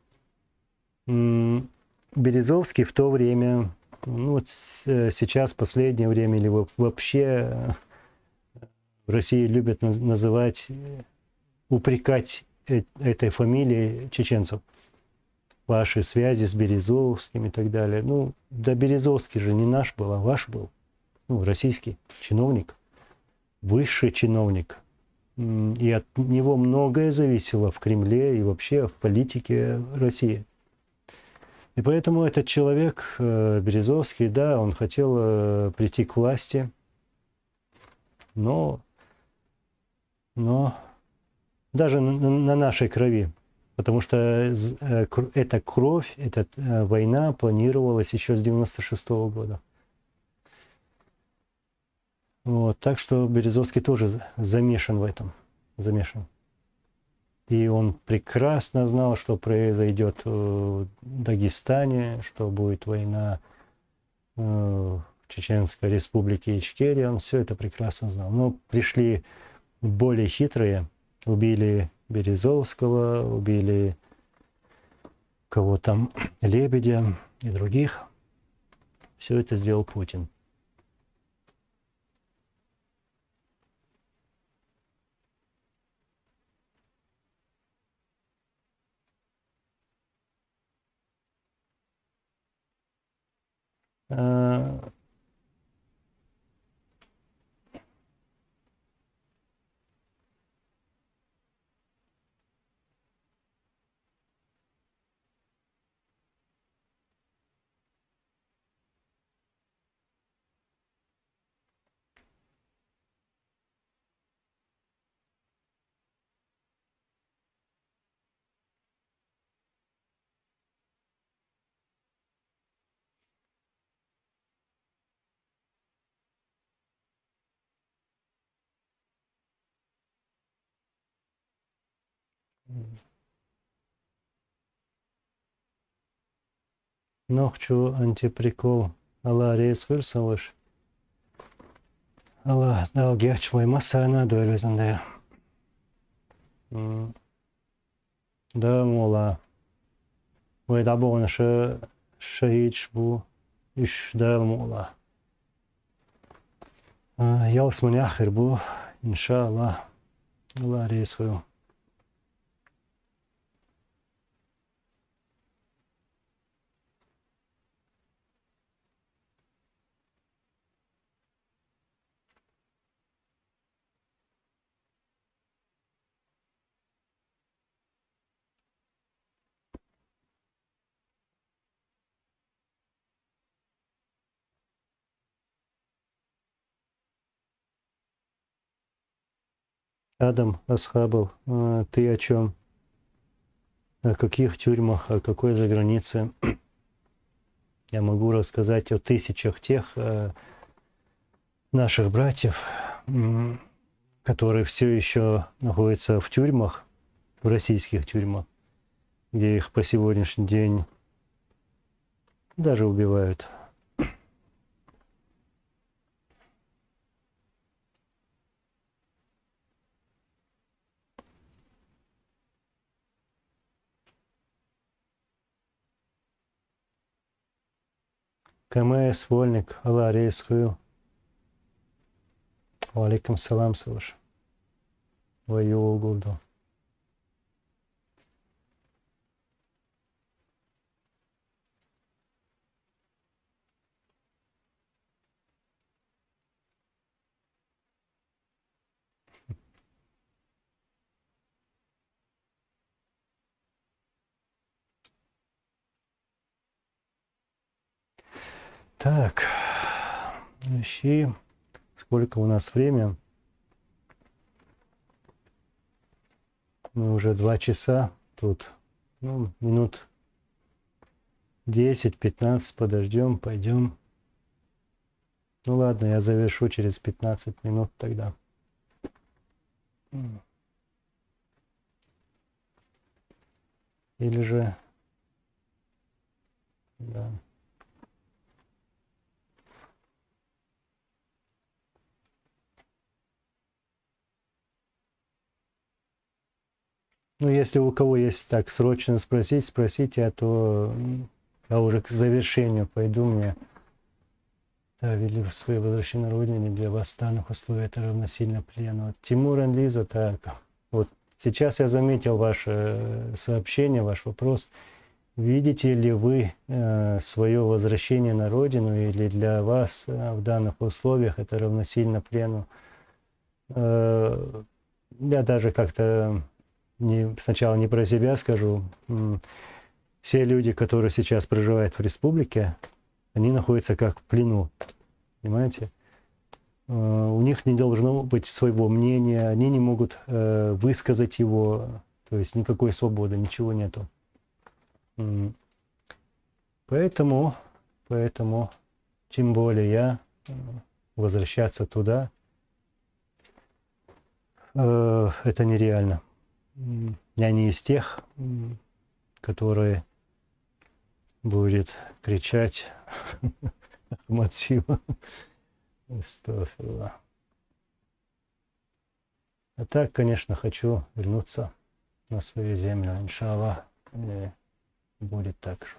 Березовский в то время, ну вот сейчас, в последнее время, или вообще в России любят называть, упрекать этой фамилией чеченцев. Ваши связи с Березовским и так далее. Ну, да Березовский же не наш был, а ваш был. Ну, российский чиновник, высший чиновник. И от него многое зависело в Кремле и вообще в политике России. И поэтому этот человек, Березовский, да, он хотел прийти к власти, но даже на нашей крови. Потому что эта кровь, эта война планировалась еще с 96-го года. Вот, так что Березовский тоже замешан в этом. Замешан. И он прекрасно знал, что произойдет в Дагестане, что будет война в Чеченской республике Ичкерия. Он все это прекрасно знал. Но пришли более хитрые, убили Березовского, убили кого там, Лебедя и других. Все это сделал Путин. Нохчу антиприкол. Алла рейс вырсалыш. Алла далгеч мой масана дуэлюзінде. Да мола. Ой да болған шахич бу. Үш да мола. Ялс муняхир бу. Иншалла. Алла рейс вырсалыш. Адам Асхабов, ты о чем? О каких тюрьмах, о какой загранице? Я могу рассказать о тысячах тех наших братьев, которые все еще находятся в тюрьмах, в российских тюрьмах, где их по сегодняшний день даже убивают. КМС, Вольник, Аллах рейс хыл. Алейкум салам, Саваш. Ваю угоду. Так, ищи. Сколько у нас времени? Мы уже 2 часа тут. Ну, минут 10-15 подождем, пойдем. Ну ладно, я завершу через 15 минут тогда. Или же... Да. Ну, если у кого есть так срочно спросить, спросите, а то я уже к завершению пойду. Мне вели в свое возвращение на родине для вас данных условий это равносильно плену. Вот Тимур Анлиза, так, вот сейчас я заметил ваше сообщение, ваш вопрос. Видите ли вы свое возвращение на родину или для вас в данных условиях это равносильно плену? Я даже как-то сначала не про себя скажу. Все люди, которые сейчас проживают в республике, они находятся как в плену, понимаете? У них не должно быть своего мнения, они не могут высказать его, то есть никакой свободы, ничего нету. Поэтому, тем более я возвращаться туда, это нереально. Я не из тех, которые будет кричать Ахмад-Сила. А так, конечно, хочу вернуться на свою землю, иншаллах, и будет так же.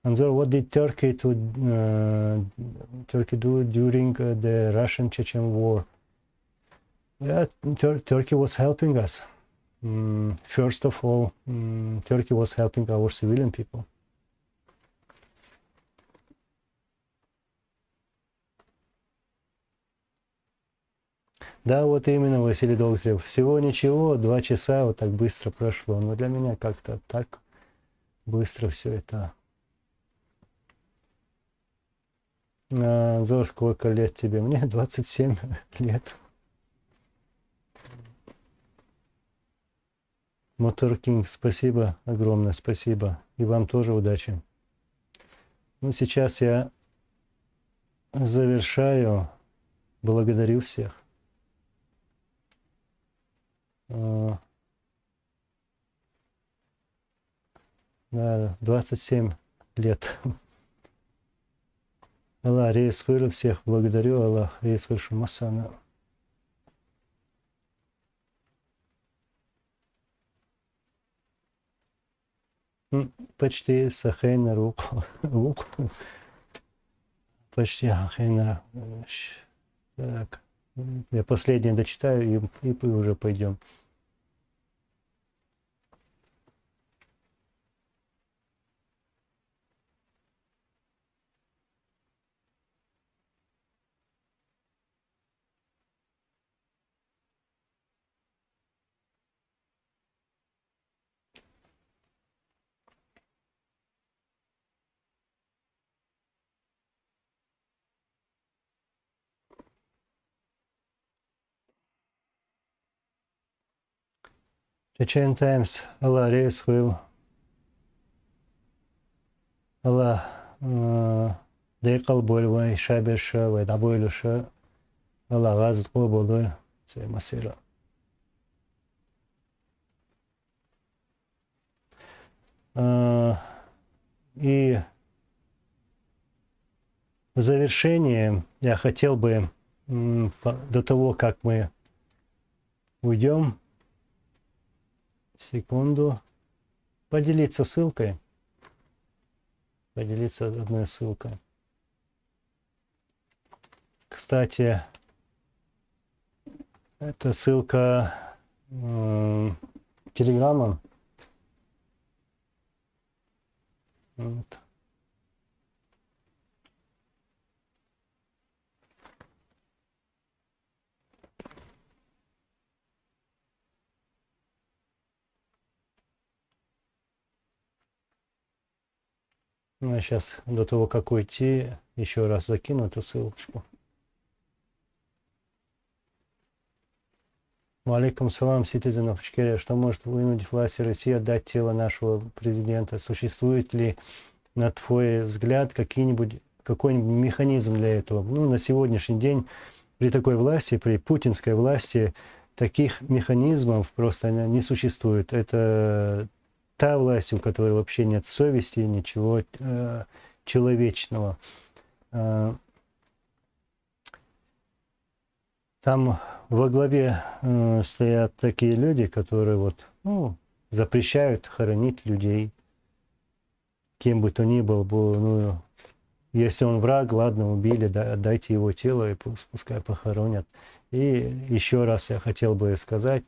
Anzor, what did Turkey do during the Russian-Chechen war? Yeah, Turkey was helping us. First of all, Turkey was helping our civilian people. Да, вот именно, Василий Догтярев. Всего ничего, 2 часа вот так быстро прошло. Но для меня как-то так быстро все это. Анзор, сколько лет тебе? Мне 27 лет. Мотор Кинг, спасибо, огромное спасибо. И вам тоже удачи. Ну, сейчас я завершаю. Благодарю всех. Да, 27 лет. Аллах, рейс хыру, всех благодарю. Аллах, рейс хыршу масана. Почти сахейна руку. Почти сахейна. Так. Я последнее дочитаю и уже пойдем. Chechen times Allah raise will Allah ديقل بولوي شابرشا ويدعبويلوشا الله غازت قوبولوي زي مسيرة. И в завершение я хотел бы до того, как мы уйдем, секунду, поделиться ссылкой. Поделиться одной ссылкой. Кстати, это ссылка Телеграма. Вот. Ну, я сейчас до того, как уйти, еще раз закину эту ссылочку. Алейкум салам, Citizen of Ичкерия. Что может вынудить власти России отдать тело нашего президента? Существует ли, на твой взгляд, какой-нибудь механизм для этого? Ну, на сегодняшний день при такой власти, при путинской власти, таких механизмов просто не существует. Это та власть, у которой вообще нет совести, ничего человечного. Там во главе стоят такие люди, которые вот, запрещают хоронить людей, кем бы то ни был. Ну, если он враг, ладно, убили, дайте его тело и пускай похоронят. И еще раз я хотел бы сказать,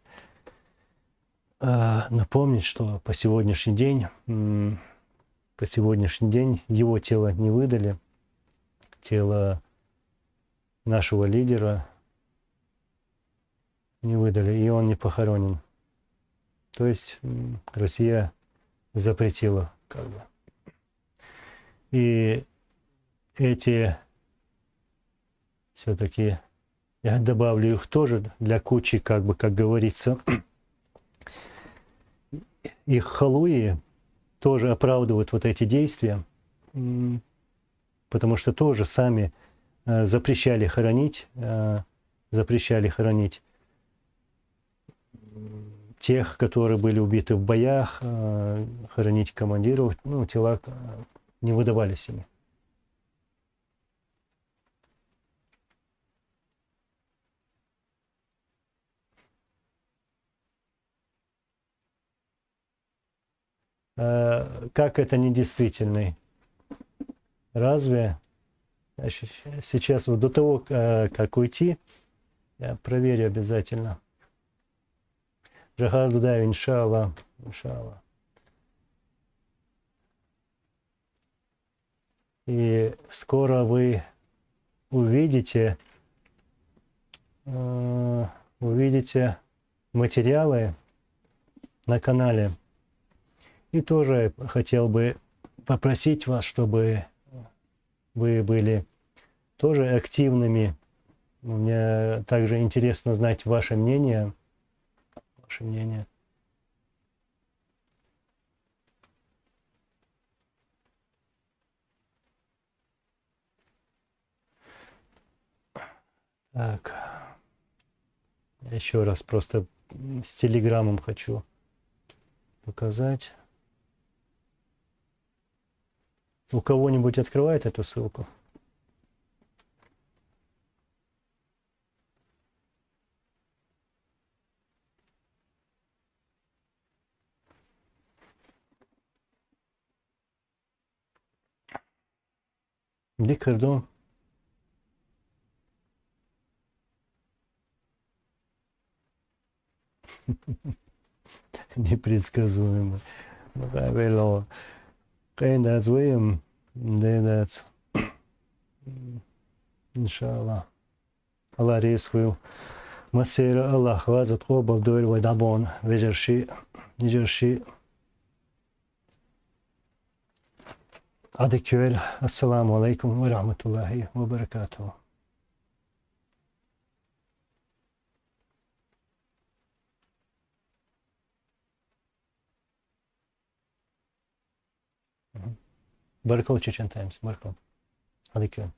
напомнить, что по сегодняшний день его тело не выдали, тело нашего лидера не выдали, и он не похоронен. То есть Россия запретила, как бы. И эти все-таки, я добавлю их тоже для кучи, как бы, как говорится, их халуи тоже оправдывают вот эти действия, потому что тоже сами запрещали хоронить тех, которые были убиты в боях, хоронить командиров, тела не выдавались ими. Как это недействительный? Разве? Сейчас вот до того, как уйти, я проверю обязательно. Джахар Дудаев, иншаллах, иншаллах. И скоро вы увидите материалы на канале. И тоже хотел бы попросить вас, чтобы вы были тоже активными. Мне также интересно знать ваше мнение. Ваше мнение. Так. Еще раз просто с телеграммом хочу показать. У кого-нибудь открывает эту ссылку? Дикардо. Непредсказуемо. Правило. That's William. That's Inshallah. Allah rescue. Masira Allah wazat qobal doil wa dabon. Vejershi. Adeküel. Assalamu alaikum ve rahmetullahi ve berekatuhu. Barakallah Chechen Times. Barakallah. Алейкум.